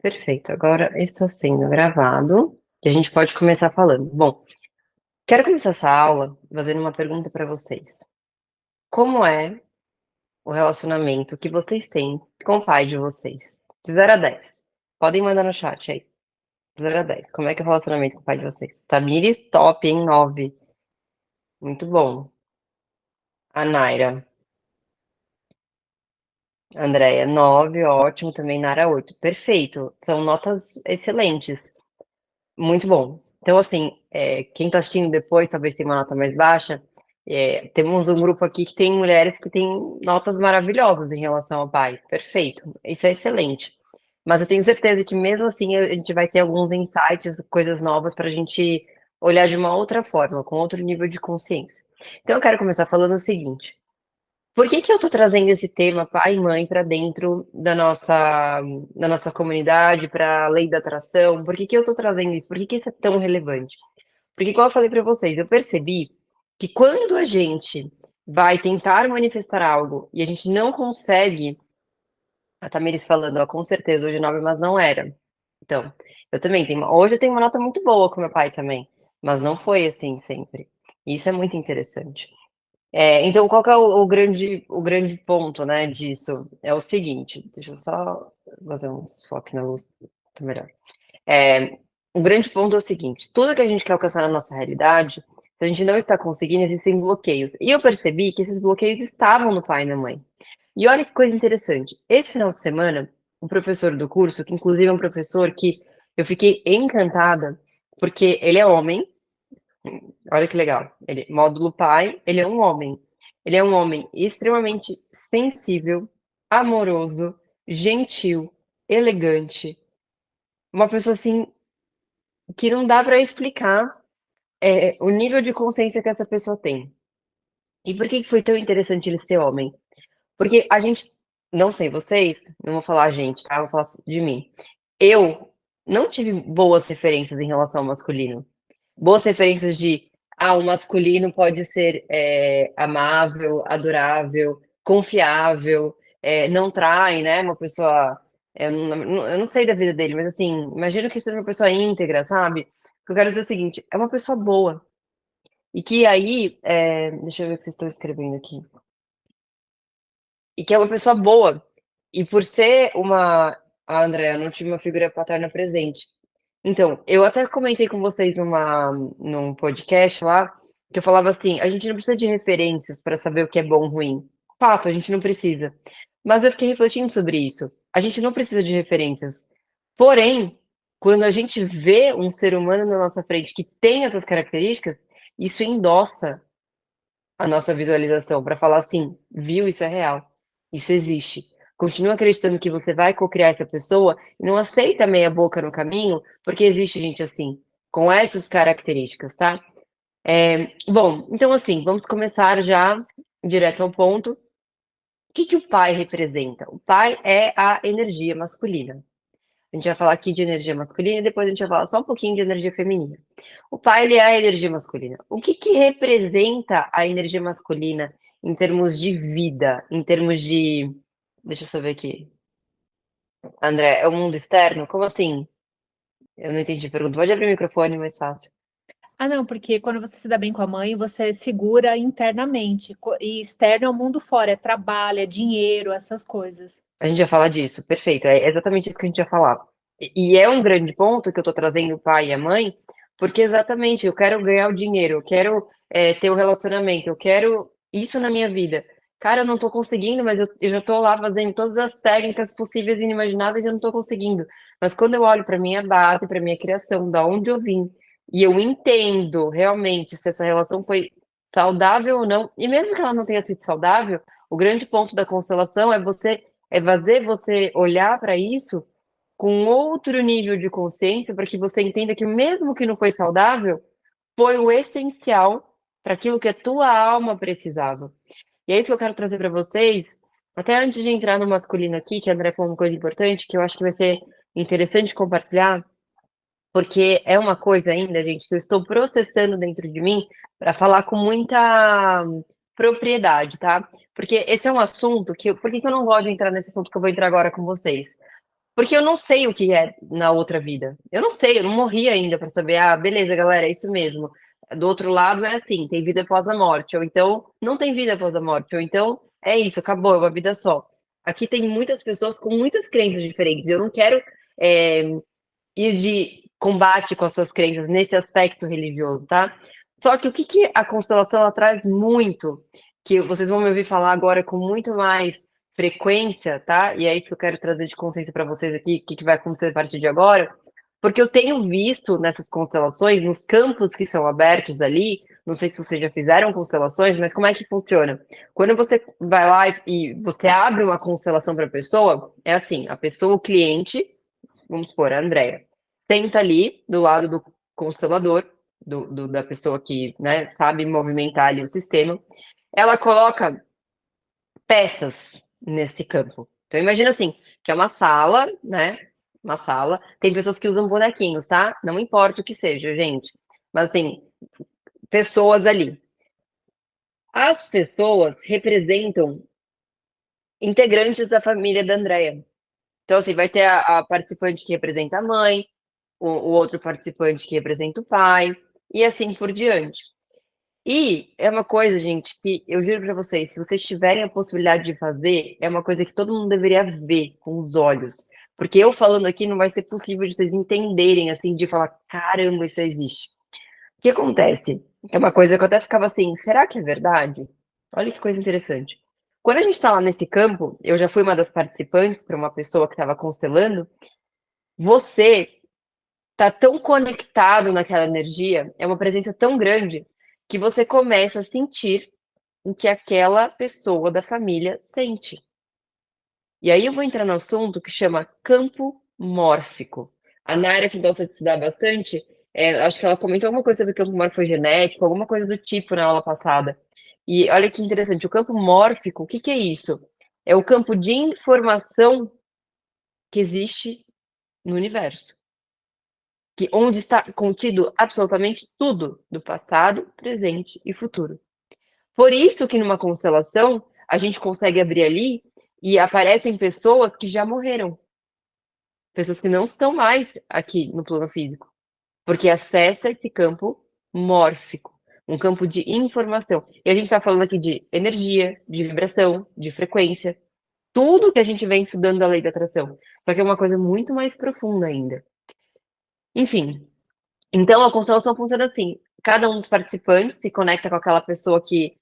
Perfeito. Agora está sendo gravado e a gente pode começar falando. Bom, quero começar essa aula fazendo uma pergunta para vocês. Como é o relacionamento que vocês têm com o pai de vocês? De 0 a 10. Podem mandar no chat aí. De 0 a 10. Como é que é o relacionamento com o pai de vocês? Tamires, top, hein? 9. Muito bom. A Naira. Andréia, 9. Ótimo. Também Nara, 8. Perfeito. São notas excelentes. Muito bom. Então, assim, quem está assistindo depois talvez tenha uma nota mais baixa. Temos um grupo aqui que tem mulheres que têm notas maravilhosas em relação ao pai. Perfeito. Isso é excelente. Mas eu tenho certeza que mesmo assim a gente vai ter alguns insights, coisas novas para a gente olhar de uma outra forma, com outro nível de consciência. Então, eu quero começar falando o seguinte. Por que que eu tô trazendo esse tema pai e mãe para dentro da nossa comunidade, para a lei da atração? Por que que eu tô trazendo isso? Por que que isso é tão relevante? Porque, igual eu falei para vocês, eu percebi que quando a gente vai tentar manifestar algo e a gente não consegue, a Tamiris falando, ó, com certeza hoje 9, mas não era. Então, eu também tenho hoje eu tenho uma nota muito boa com meu pai também, mas não foi assim sempre. E isso é muito interessante. Então qual que é o grande ponto, né, disso? É o seguinte, deixa eu só fazer um desfoque na luz, tá melhor. O grande ponto é o seguinte, tudo que a gente quer alcançar na nossa realidade, se a gente não está conseguindo, existem bloqueios. E eu percebi que esses bloqueios estavam no pai e na mãe. E olha que coisa interessante, esse final de semana, o professor do curso, que inclusive é um professor que eu fiquei encantada, porque ele é homem, olha que legal. Ele, módulo pai, ele é um homem. Ele é um homem extremamente sensível, amoroso, gentil, elegante. Uma pessoa assim que não dá para explicar o nível de consciência que essa pessoa tem. E por que que foi tão interessante ele ser homem? Porque a gente, não sei vocês, não vou falar a gente, tá? Vou falar de mim. Eu não tive boas referências em relação ao masculino. Boas referências de, o masculino pode ser, amável, adorável, confiável, não trai, né, uma pessoa, eu não sei da vida dele, mas assim, imagino que seja uma pessoa íntegra, sabe. O que eu quero dizer é o seguinte, é uma pessoa boa, e que aí, deixa eu ver o que vocês estão escrevendo aqui. E que é uma pessoa boa, e por ser uma a Andréa não tive uma figura paterna presente. Então, eu até comentei com vocês num podcast lá, que eu falava assim: "A gente não precisa de referências para saber o que é bom ou ruim". Fato, a gente não precisa. Mas eu fiquei refletindo sobre isso. A gente não precisa de referências. Porém, quando a gente vê um ser humano na nossa frente que tem essas características, isso endossa a nossa visualização para falar assim: "Viu, isso é real, isso existe". Continua acreditando que você vai cocriar essa pessoa e não aceita meia boca no caminho, porque existe gente assim, com essas características, tá. Bom, então assim, vamos começar já direto ao ponto. O que que o pai representa? O pai é a energia masculina. A gente vai falar aqui de energia masculina e depois a gente vai falar só um pouquinho de energia feminina. O pai, ele é a energia masculina. O que que representa a energia masculina em termos de vida, em termos de, deixa eu só ver aqui. André, é o mundo externo? Como assim? Eu não entendi a pergunta. Pode abrir o microfone, mais fácil. Ah, não, porque quando você se dá bem com a mãe, você segura internamente. E externo é o mundo fora, é trabalho, é dinheiro, essas coisas. A gente vai falar disso, perfeito. É exatamente isso que a gente vai falar. E é um grande ponto que eu tô trazendo o pai e a mãe, porque exatamente eu quero ganhar o dinheiro, eu quero ter o relacionamento, eu quero isso na minha vida. Cara, eu não tô conseguindo, mas eu já tô lá fazendo todas as técnicas possíveis e inimagináveis e eu não tô conseguindo. Mas quando eu olho para minha base, para minha criação, da onde eu vim, e eu entendo realmente se essa relação foi saudável ou não, e mesmo que ela não tenha sido saudável, o grande ponto da constelação é fazer você olhar para isso com outro nível de consciência, para que você entenda que mesmo que não foi saudável, foi o essencial para aquilo que a tua alma precisava. E é isso que eu quero trazer para vocês, até antes de entrar no masculino aqui, que a André falou uma coisa importante, que eu acho que vai ser interessante compartilhar, porque é uma coisa ainda, gente, que eu estou processando dentro de mim para falar com muita propriedade, tá? Porque esse é um assunto que por que que eu não gosto de entrar nesse assunto que eu vou entrar agora com vocês? Porque eu não sei o que é na outra vida. Eu não sei, eu não morri ainda para saber, ah, beleza, galera, é isso mesmo. Do outro lado é assim, tem vida após a morte, ou então não tem vida após a morte, ou então é isso, acabou, é uma vida só. Aqui tem muitas pessoas com muitas crenças diferentes. Eu não quero é, ir de combate com as suas crenças nesse aspecto religioso, tá? Só que o que, que a constelação ela traz muito, que vocês vão me ouvir falar agora com muito mais frequência, tá? E é isso que eu quero trazer de consciência para vocês aqui, o que, que vai acontecer a partir de agora, porque eu tenho visto nessas constelações, nos campos que são abertos ali, não sei se vocês já fizeram constelações, mas como é que funciona? Quando você vai lá e você abre uma constelação para a pessoa, é assim, a pessoa, o cliente, vamos supor, a Andrea, senta ali do lado do constelador, da pessoa que, né, sabe movimentar ali o sistema, ela coloca peças nesse campo. Então imagina assim, que é uma sala, né? Uma sala. Tem pessoas que usam bonequinhos, tá? Não importa o que seja, gente. Mas assim, pessoas ali. As pessoas representam integrantes da família da Andrea. Então, assim, vai ter a participante que representa a mãe, o outro participante que representa o pai, e assim por diante. E é uma coisa, gente, que eu juro pra vocês, se vocês tiverem a possibilidade de fazer, é uma coisa que todo mundo deveria ver com os olhos. Porque eu falando aqui não vai ser possível de vocês entenderem, assim, de falar, caramba, isso existe. O que acontece? É uma coisa que eu até ficava assim, será que é verdade? Olha que coisa interessante. Quando a gente tá lá nesse campo, eu já fui uma das participantes para uma pessoa que estava constelando, você tá tão conectado naquela energia, é uma presença tão grande, que você começa a sentir o que aquela pessoa da família sente. E aí eu vou entrar no assunto que chama campo mórfico. A Nara, que gosta de estudar bastante, acho que ela comentou alguma coisa sobre campo morfogenético, alguma coisa do tipo na aula passada. E olha que interessante, o campo mórfico, o que que é isso? É o campo de informação que existe no universo. Que onde está contido absolutamente tudo do passado, presente e futuro. Por isso que numa constelação a gente consegue abrir ali e aparecem pessoas que já morreram, pessoas que não estão mais aqui no plano físico, porque acessa esse campo mórfico, um campo de informação. E a gente está falando aqui de energia, de vibração, de frequência, tudo que a gente vem estudando da lei da atração, só que é uma coisa muito mais profunda ainda. Enfim, então a constelação funciona assim: cada um dos participantes se conecta com aquela pessoa que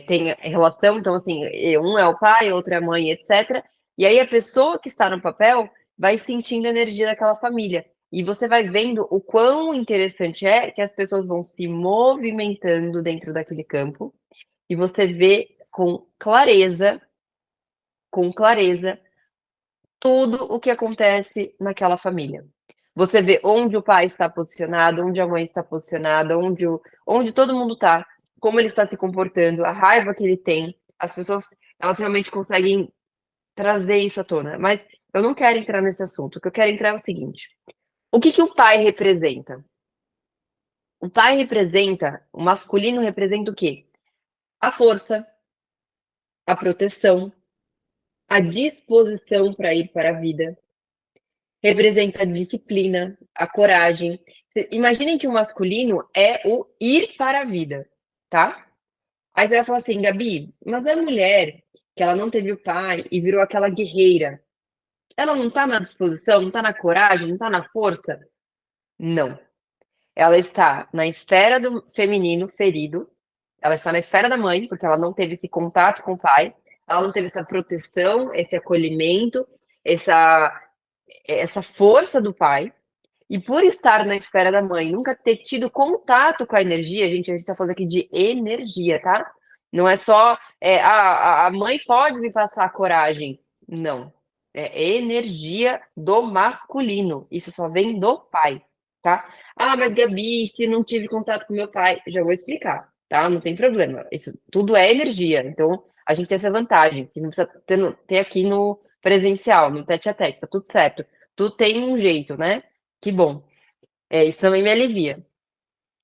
tem relação, então assim, um é o pai, outro é a mãe, etc. E aí a pessoa que está no papel vai sentindo a energia daquela família. E você vai vendo o quão interessante é que as pessoas vão se movimentando dentro daquele campo, e você vê com clareza, tudo o que acontece naquela família. Você vê onde o pai está posicionado, onde a mãe está posicionada, onde todo mundo está, como ele está se comportando, a raiva que ele tem. As pessoas, elas realmente conseguem trazer isso à tona. Mas eu não quero entrar nesse assunto. O que eu quero entrar é o seguinte: o que que o pai representa? O pai representa, o masculino representa o quê? A força, a proteção, a disposição para ir para a vida. Representa a disciplina, a coragem. Imaginem que o masculino é o ir para a vida, tá? Aí você vai falar assim, Gabi, mas a mulher que ela não teve o pai e virou aquela guerreira, ela não tá na disposição, não tá na coragem, não tá na força? Não. Ela está na esfera do feminino ferido, ela está na esfera da mãe, porque ela não teve esse contato com o pai, ela não teve essa proteção, esse acolhimento, essa força do pai. E por estar na esfera da mãe, nunca ter tido contato com a energia, a gente tá falando aqui de energia, tá? Não é só, a mãe pode me passar coragem. Não. É energia do masculino. Isso só vem do pai, tá? Ah, mas Gabi, se não tive contato com meu pai, já vou explicar, tá? Não tem problema. Isso tudo é energia. Então, a gente tem essa vantagem, que não precisa ter aqui no presencial, no tete a tete, tá tudo certo. Tudo tem um jeito, né? Que bom. Isso também me alivia.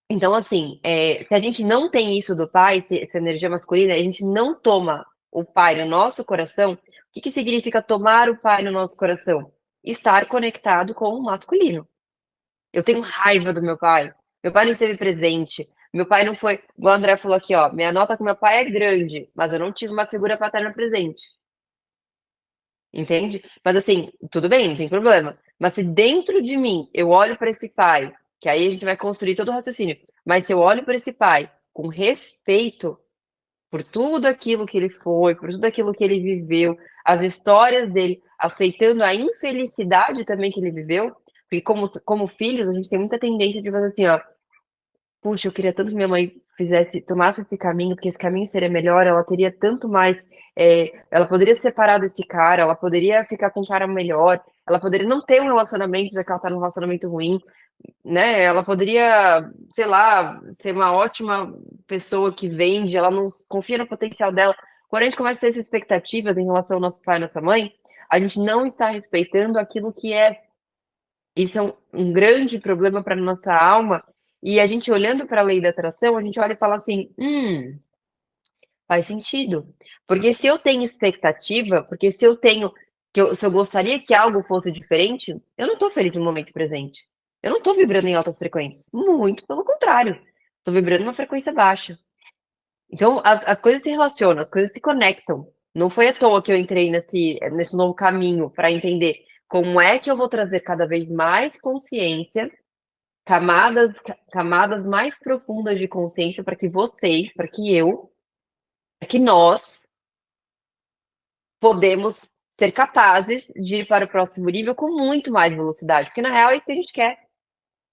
Então, assim, se a gente não tem isso do pai, essa energia masculina, a gente não toma o pai no nosso coração. O que que significa tomar o pai no nosso coração? estar conectado com o masculino. Eu tenho raiva do meu pai. Meu pai não esteve presente. Meu pai não foi. Igual o André falou aqui, ó. Minha nota com meu pai é grande, mas eu não tive uma figura paterna presente. Entende? Mas assim, tudo bem, não tem problema. Mas se dentro de mim eu olho para esse pai, que aí a gente vai construir todo o raciocínio, mas se eu olho para esse pai com respeito por tudo aquilo que ele foi, por tudo aquilo que ele viveu, as histórias dele, aceitando a infelicidade também que ele viveu, porque como filhos, a gente tem muita tendência de fazer assim, ó, puxa, eu queria tanto que minha mãe tomasse esse caminho, porque esse caminho seria melhor, ela teria tanto mais, ela poderia se separar desse cara, ela poderia ficar com um cara melhor, ela poderia não ter um relacionamento, já que ela tá num relacionamento ruim, né? Ela poderia, sei lá, ser uma ótima pessoa que vende, ela não confia no potencial dela. Quando a gente começa a ter essas expectativas em relação ao nosso pai e nossa mãe, a gente não está respeitando aquilo que é. Isso é um grande problema para nossa alma. E a gente olhando para a lei da atração, a gente olha e fala assim: faz sentido. Porque se eu tenho expectativa, porque se eu tenho, se eu gostaria que algo fosse diferente, eu não estou feliz no momento presente. Eu não estou vibrando em altas frequências. Muito pelo contrário. Estou vibrando uma frequência baixa. Então, as coisas se relacionam, as coisas se conectam. Não foi à toa que eu entrei nesse novo caminho para entender como é que eu vou trazer cada vez mais consciência, camadas mais profundas de consciência para que vocês, para que eu, para que nós podemos ser capazes de ir para o próximo nível com muito mais velocidade, porque na real é isso que a gente quer.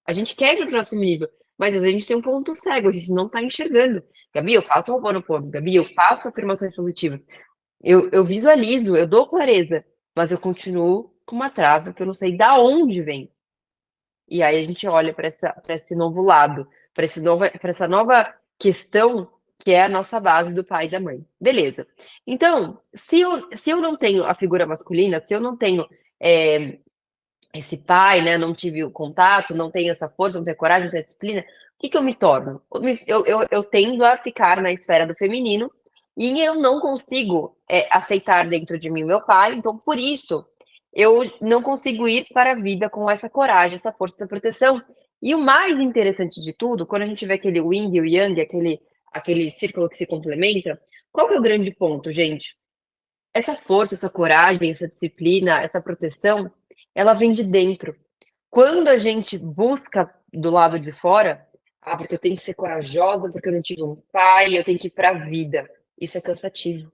A gente quer ir para o próximo nível, mas às vezes a gente tem um ponto cego, a gente não está enxergando. Gabi, eu faço Ho'oponopono, Gabi, eu faço afirmações positivas, eu visualizo, eu dou clareza, mas eu continuo com uma trava que eu não sei da onde vem. E aí a gente olha para esse novo lado, para essa nova questão que é a nossa base do pai e da mãe. Beleza. Então, se eu não tenho a figura masculina, se eu não tenho esse pai, né, não tive o contato, não tenho essa força, não tenho coragem, não tenho disciplina, o que eu me torno? Eu tendo a ficar na esfera do feminino e eu não consigo aceitar dentro de mim meu pai, então por isso eu não consigo ir para a vida com essa coragem, essa força, essa proteção. E o mais interessante de tudo, quando a gente vê aquele yin e o yang, aquele círculo que se complementa, qual que é o grande ponto, gente? Essa força, essa coragem, essa disciplina, essa proteção, ela vem de dentro. Quando a gente busca do lado de fora, porque eu tenho que ser corajosa, porque eu não tive um pai, eu tenho que ir para a vida. Isso é cansativo.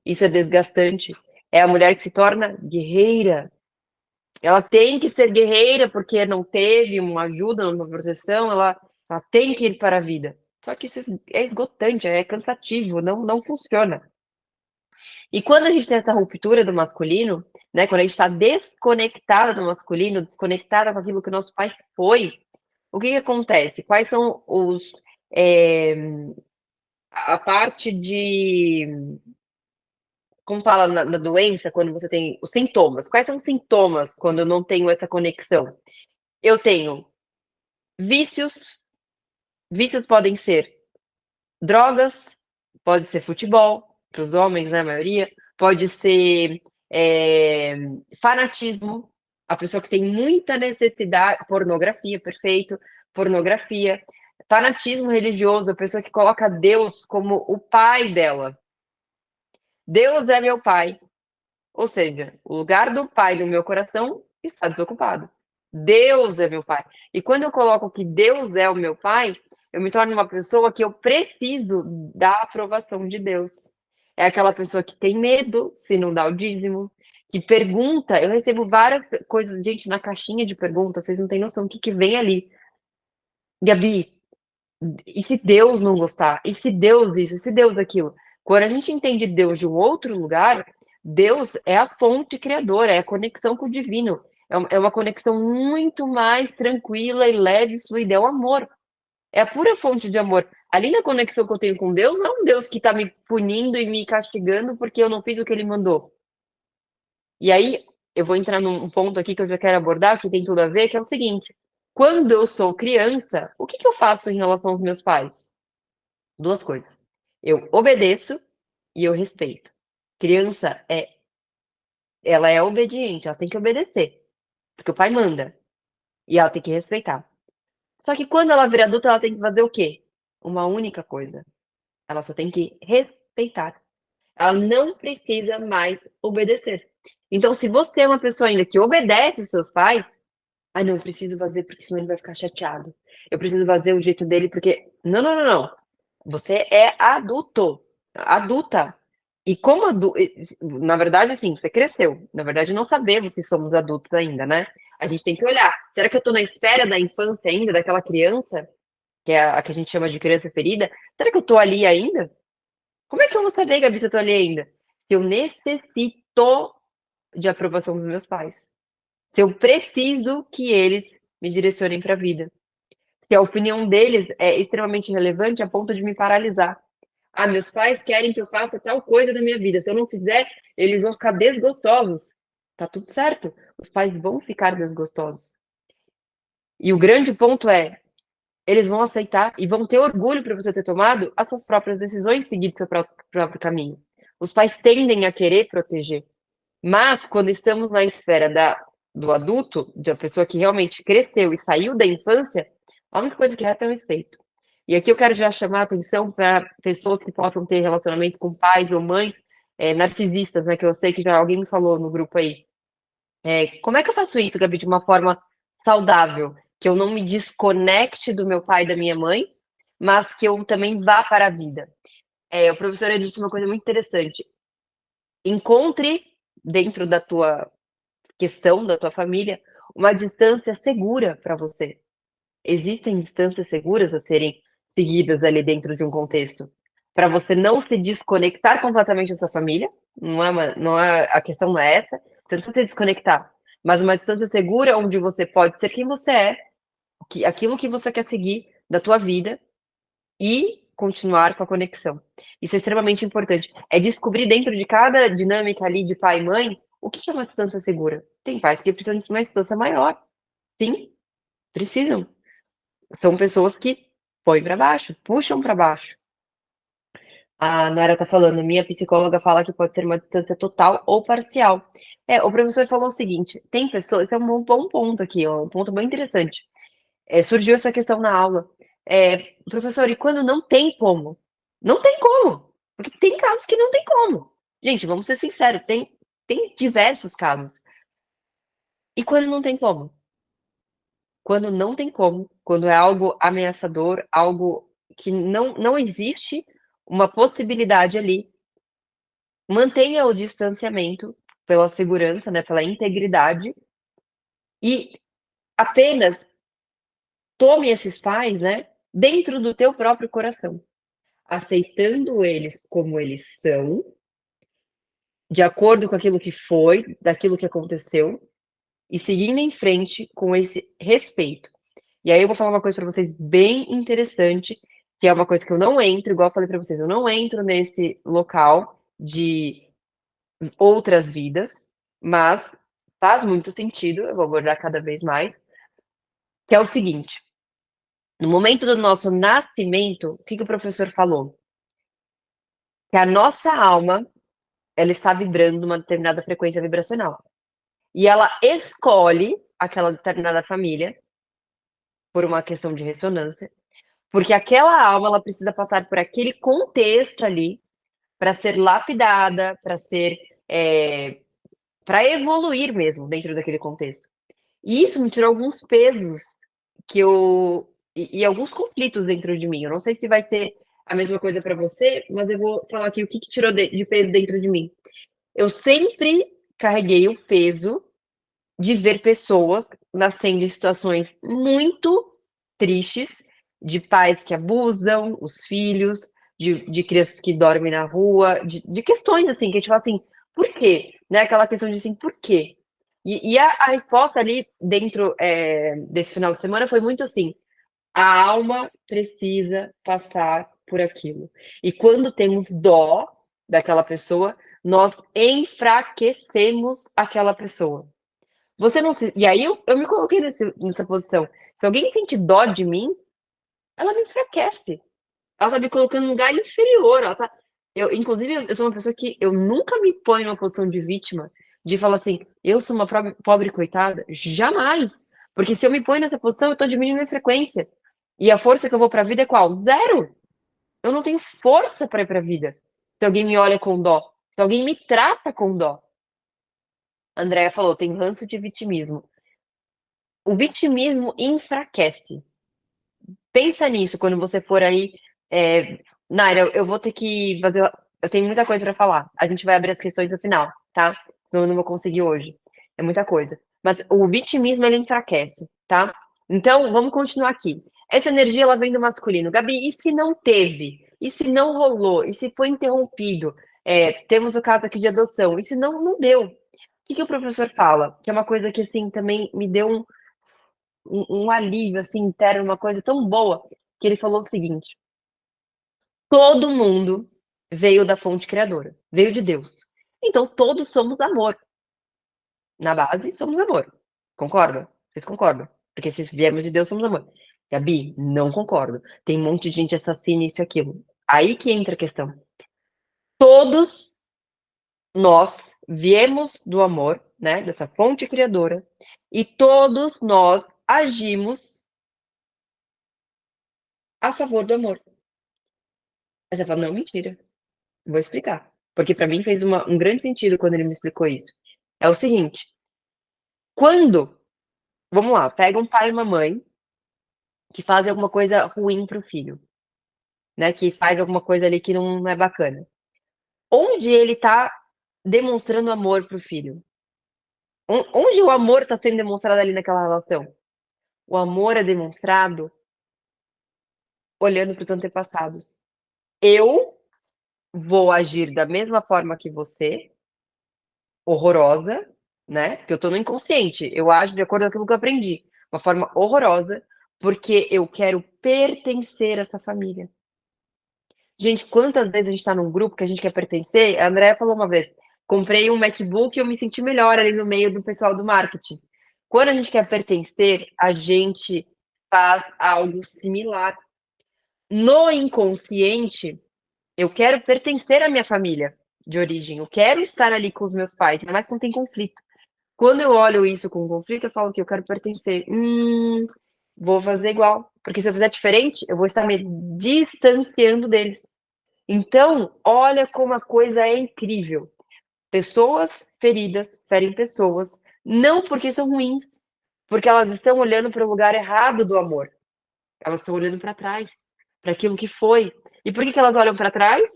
Isso é desgastante. É a mulher que se torna guerreira. Ela tem que ser guerreira porque não teve uma ajuda, uma proteção, ela tem que ir para a vida. Só que isso é esgotante, é cansativo, não funciona. E quando a gente tem essa ruptura do masculino, né, quando a gente está desconectada do masculino, desconectada com aquilo que o nosso pai foi, o que acontece? Quais são é, a parte de, como fala na doença, quando você tem os sintomas? Quais são os sintomas quando eu não tenho essa conexão? Eu tenho vícios, vícios podem ser drogas, pode ser futebol, para os homens, né, a maioria, pode ser é, fanatismo, a pessoa que tem muita necessidade, pornografia, perfeito, pornografia, fanatismo religioso, a pessoa que coloca Deus como o pai dela. Deus é meu pai. Ou seja, o lugar do pai no meu coração está desocupado. Deus é meu pai. E quando eu coloco que Deus é o meu pai, eu me torno uma pessoa que eu preciso da aprovação de Deus. É aquela pessoa que tem medo se não dá o dízimo, que pergunta. Eu recebo várias coisas, gente, na caixinha de perguntas, vocês não têm noção do que vem ali. Gabi, e se Deus não gostar? E se Deus isso? E se Deus aquilo? Quando a gente entende Deus de um outro lugar, Deus é a fonte criadora, é a conexão com o divino. É uma conexão muito mais tranquila e leve, fluida. É o amor. É a pura fonte de amor. Ali na conexão que eu tenho com Deus, não é um Deus que está me punindo e me castigando porque eu não fiz o que ele mandou. E aí, eu vou entrar num ponto aqui que eu já quero abordar, que tem tudo a ver, que é o seguinte: quando eu sou criança, o que eu faço em relação aos meus pais? Duas coisas. Eu obedeço e eu respeito. Criança ela é obediente, ela tem que obedecer. porque o pai manda, e ela tem que respeitar. Só que quando ela vira adulta, ela tem que fazer o quê? Uma única coisa, ela só tem que respeitar. Ela não precisa mais obedecer. Então, se você é uma pessoa ainda que obedece os seus pais, "Ai, não, eu preciso fazer porque senão ele vai ficar chateado. Eu preciso fazer o jeito dele porque" não, não, não, não. Você é adulto, adulta. E como na verdade, assim, você cresceu. Na verdade, não sabemos se somos adultos ainda, né. A gente tem que olhar, será que eu tô na esfera da infância ainda, daquela criança, que é a que a gente chama de criança ferida? Será que eu tô ali ainda? Como é que eu vou saber, Gabi, se eu tô ali ainda? Se eu necessito de aprovação dos meus pais. Se eu preciso que eles me direcionem para a vida. Se a opinião deles é extremamente relevante a ponto de me paralisar. Ah, meus pais querem que eu faça tal coisa da minha vida. Se eu não fizer, eles vão ficar desgostosos. Tá tudo certo. Os pais vão ficar desgostosos. E o grande ponto é, eles vão aceitar e vão ter orgulho por você ter tomado as suas próprias decisões, seguido seu próprio caminho. Os pais tendem a querer proteger. Mas quando estamos na esfera do adulto, de uma pessoa que realmente cresceu e saiu da infância, a única coisa que resta é o respeito. E aqui eu quero já chamar a atenção para pessoas que possam ter relacionamentos com pais ou mães narcisistas, né? Que eu sei que já alguém me falou no grupo aí. Como é que eu faço isso, Gabi, de uma forma saudável? Que eu não me desconecte do meu pai e da minha mãe, mas que eu também vá para a vida. O professor ele disse uma coisa muito interessante. Encontre dentro da tua questão da tua família, uma distância segura para você. Existem distâncias seguras a serem seguidas ali dentro de um contexto, para você não se desconectar completamente da sua família, não é a questão não é essa, você não precisa se desconectar, mas uma distância segura onde você pode ser quem você é, que aquilo que você quer seguir da tua vida e continuar com a conexão. Isso é extremamente importante. É descobrir dentro de cada dinâmica ali de pai e mãe, o que é uma distância segura. Tem pais que precisam de uma distância maior. Sim, precisam. São pessoas que põem para baixo, puxam para baixo. A Nara tá falando, minha psicóloga fala que pode ser uma distância total ou parcial. O professor falou o seguinte, tem pessoas, esse é um bom ponto aqui, ó, um ponto bem interessante. Surgiu essa questão na aula. Professor, e quando não tem como? Não tem como, porque tem casos que não tem como. Gente, vamos ser sinceros, tem diversos casos. E quando não tem como? Quando não tem como, quando é algo ameaçador, algo que não existe uma possibilidade ali, mantenha o distanciamento pela segurança, né, pela integridade e apenas tome esses pais, né, dentro do teu próprio coração. Aceitando eles como eles são, de acordo com aquilo que foi, daquilo que aconteceu, e seguindo em frente com esse respeito. E aí eu vou falar uma coisa para vocês bem interessante, que é uma coisa que eu não entro, igual eu falei para vocês, eu não entro nesse local de outras vidas, mas faz muito sentido, eu vou abordar cada vez mais, que é o seguinte, no momento do nosso nascimento, o que que o professor falou? Que a nossa alma ela está vibrando uma determinada frequência vibracional. E ela escolhe aquela determinada família por uma questão de ressonância, porque aquela alma ela precisa passar por aquele contexto ali para ser lapidada, para ser para evoluir mesmo dentro daquele contexto. E isso me tirou alguns pesos que eu e alguns conflitos dentro de mim. Eu não sei se vai ser a mesma coisa para você, mas eu vou falar aqui o que tirou de peso dentro de mim. Eu sempre carreguei o peso de ver pessoas nascendo em situações muito tristes, de pais que abusam os filhos, de crianças que dormem na rua, de questões assim, que a gente fala assim, por quê? Né? Aquela questão de assim, por quê? E a resposta ali dentro desse final de semana foi muito assim, a alma precisa passar por aquilo. E quando temos dó daquela pessoa, nós enfraquecemos aquela pessoa. Você não se. E aí eu me coloquei nessa posição. Se alguém sente dó de mim, ela me enfraquece. Ela tá me colocando num lugar inferior. Inclusive, eu sou uma pessoa que eu nunca me ponho numa posição de vítima. de falar assim, eu sou uma pobre coitada? Jamais! Porque se eu me ponho nessa posição, eu tô diminuindo a frequência. E a força que eu vou pra vida é qual? Zero! Eu não tenho força para ir pra vida. Se alguém me olha com dó, se alguém me trata com dó. A Andrea falou, tem ranço de vitimismo. O vitimismo enfraquece. Pensa nisso quando você for aí. Naira, eu vou ter que fazer. Eu tenho muita coisa para falar. A gente vai abrir as questões no final, tá? Senão eu não vou conseguir hoje. É muita coisa. Mas o vitimismo ele enfraquece, tá? Então, vamos continuar aqui. Essa energia ela vem do masculino. Gabi, e se não teve? E se não rolou? E se foi interrompido? Temos o caso aqui de adoção. E se não deu? O que o professor fala? Que é uma coisa que assim também me deu um alívio assim interno, uma coisa tão boa, que ele falou o seguinte: todo mundo veio da fonte criadora, veio de Deus. Então todos somos amor. Na base, somos amor. Concorda? Vocês concordam? Porque se viemos de Deus, somos amor. Gabi, não concordo. Tem um monte de gente assassina, isso e aquilo. Aí que entra a questão. Todos nós viemos do amor, né? Dessa fonte criadora. E todos nós agimos a favor do amor. Aí você fala, não, mentira. Vou explicar. Porque para mim fez um grande sentido quando ele me explicou isso. É o seguinte, quando, vamos lá, pega um pai e uma mãe que fazem alguma coisa ruim pro filho, né? Que faz alguma coisa ali que não é bacana. Onde ele tá demonstrando amor pro filho? Onde o amor tá sendo demonstrado ali naquela relação? O amor é demonstrado olhando para os antepassados. Eu vou agir da mesma forma que você, horrorosa, né, porque eu tô no inconsciente, eu ajo de acordo com aquilo que eu aprendi, uma forma horrorosa, porque eu quero pertencer a essa família. Gente, quantas vezes a gente tá num grupo que a gente quer pertencer, a Andrea falou uma vez, comprei um MacBook e eu me senti melhor ali no meio do pessoal do marketing. Quando a gente quer pertencer, a gente faz algo similar. No inconsciente, eu quero pertencer à minha família de origem, eu quero estar ali com os meus pais, ainda mais quando tem conflito. Quando eu olho isso com conflito, eu falo que eu quero pertencer. Vou fazer igual, porque se eu fizer diferente, eu vou estar me distanciando deles. Então, olha como a coisa é incrível. Pessoas feridas ferem pessoas, não porque são ruins, porque elas estão olhando para o lugar errado do amor. Elas estão olhando para trás, para aquilo que foi. E por que elas olham para trás?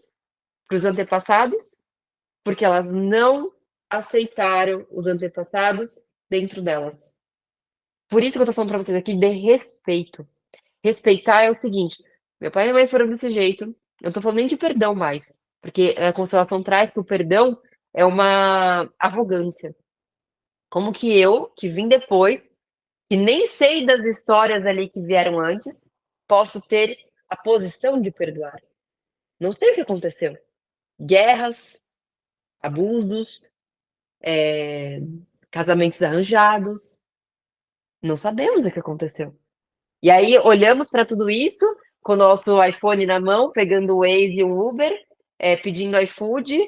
Para os antepassados? Porque elas não aceitaram os antepassados dentro delas. Por isso que eu tô falando pra vocês aqui de respeito. Respeitar é o seguinte: meu pai e minha mãe foram desse jeito, eu tô falando nem de perdão mais, porque a constelação traz que o perdão é uma arrogância. Como que eu, que vim depois, que nem sei das histórias ali que vieram antes, posso ter a posição de perdoar? Não sei o que aconteceu. Guerras, abusos, casamentos arranjados, não sabemos o que aconteceu. E aí olhamos para tudo isso com o nosso iPhone na mão, pegando o Waze e um Uber, pedindo iFood,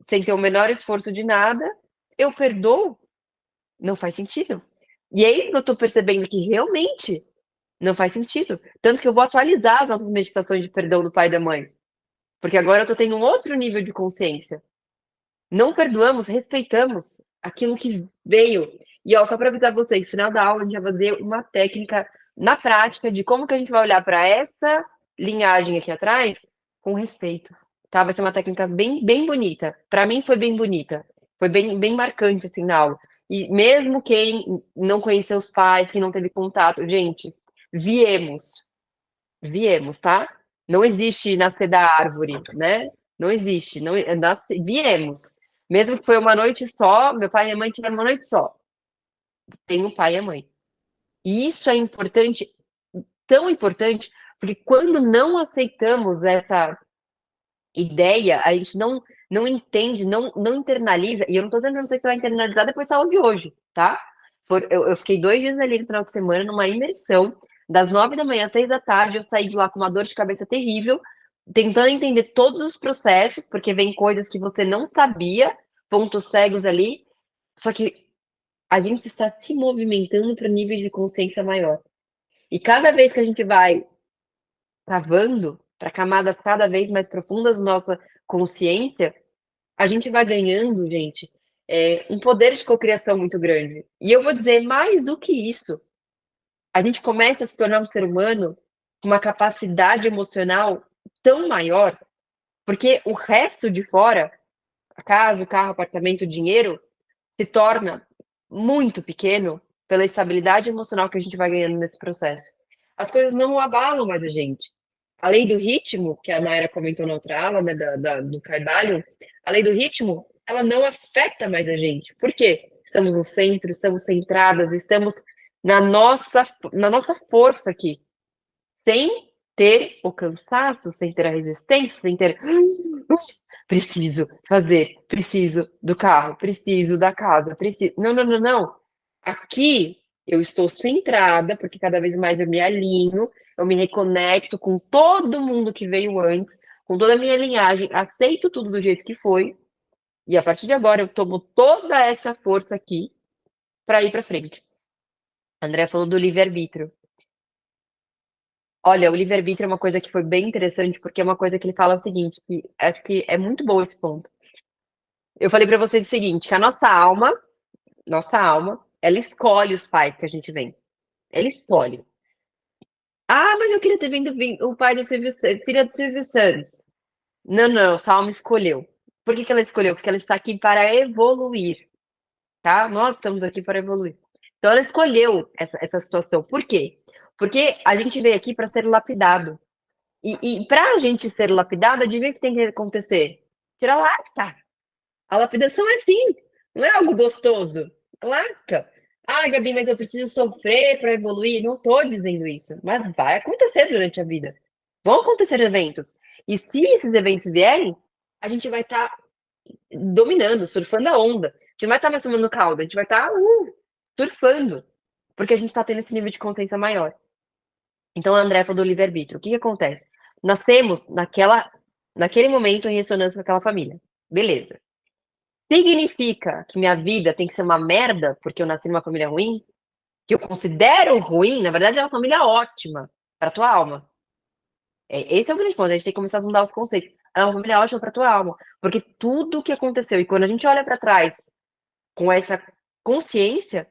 sem ter o menor esforço de nada. Eu perdoo? Não faz sentido. E aí que eu estou percebendo que realmente não faz sentido. Tanto que eu vou atualizar as nossas meditações de perdão do pai e da mãe. Porque agora eu estou tendo um outro nível de consciência. Não perdoamos, respeitamos aquilo que veio. E ó, só para avisar vocês, no final da aula a gente vai fazer uma técnica na prática de como que a gente vai olhar para essa linhagem aqui atrás com respeito, tá? Vai ser uma técnica bem, bem bonita. Para mim foi bem bonita, foi bem, bem marcante assim na aula. E mesmo quem não conheceu os pais, quem não teve contato, gente, viemos, viemos, tá? Não existe nascer da árvore, né? Não existe, não viemos. Mesmo que foi uma noite só, meu pai e minha mãe tiveram uma noite só. Tem o pai e a mãe. E isso é importante, tão importante, porque quando não aceitamos essa ideia, a gente não entende, não internaliza, e eu não tô dizendo pra você que você vai internalizar depois da aula de hoje, tá? Eu fiquei 2 dias ali no final de semana, numa imersão, das 9 da manhã às 6 da tarde, eu saí de lá com uma dor de cabeça terrível, tentando entender todos os processos, porque vem coisas que você não sabia, pontos cegos ali, Só que a gente está se movimentando para níveis de consciência maior. E cada vez que a gente vai cavando para camadas cada vez mais profundas da nossa consciência, a gente vai ganhando, gente, um poder de cocriação muito grande. E eu vou dizer mais do que isso, a gente começa a se tornar um ser humano com uma capacidade emocional tão maior, porque o resto de fora, a casa, o carro, o apartamento, o dinheiro, se torna muito pequeno pela estabilidade emocional que a gente vai ganhando nesse processo. As coisas não abalam mais a gente. A lei do ritmo, que a Naira comentou na outra aula, né, do Caibalion, a lei do ritmo, ela não afeta mais a gente. Por quê? Estamos no centro, estamos centradas, estamos na nossa força aqui, sem ter o cansaço, sem ter a resistência, sem ter preciso fazer, preciso do carro, preciso da casa, preciso. Não, não, não, não. Aqui eu estou centrada, porque cada vez mais eu me alinho, eu me reconecto com todo mundo que veio antes, com toda a minha linhagem, aceito tudo do jeito que foi, e a partir de agora eu tomo toda essa força aqui para ir para frente. A Andrea falou do livre-arbítrio. Olha, o livre-arbítrio é uma coisa que foi bem interessante, porque é uma coisa que ele fala o seguinte, que acho que é muito bom esse ponto. Eu falei para vocês o seguinte, que a nossa alma, ela escolhe os pais que a gente vem. Ela escolhe. Ah, mas eu queria ter vindo o pai do Silvio Santos, filha do Silvio Santos. Não, não, sua alma escolheu. Por que que ela escolheu? Porque ela está aqui para evoluir, tá? Nós estamos aqui para evoluir. Então ela escolheu essa situação. Por quê? Porque a gente veio aqui para ser lapidado. E para a gente ser lapidado, adivinha o que tem que acontecer? Tirar lasca. A lapidação é assim, não é algo gostoso. Lasca. Ah, Gabi, mas eu preciso sofrer para evoluir. Não estou dizendo isso, mas vai acontecer durante a vida. Vão acontecer eventos. E se esses eventos vierem, a gente vai estar dominando, surfando a onda. A gente não vai estar mais tomando caldo, a gente vai estar surfando. Porque a gente está tendo esse nível de consciência maior. Então, a André falou do livre-arbítrio. O que que acontece? Nascemos naquele momento em ressonância com aquela família. Beleza. Significa que minha vida tem que ser uma merda porque eu nasci numa família ruim? Que eu considero ruim? Na verdade, é uma família ótima para tua alma. Esse é o grande ponto. A gente tem que começar a mudar os conceitos. É uma família ótima para tua alma. Porque tudo o que aconteceu, e quando a gente olha para trás com essa consciência,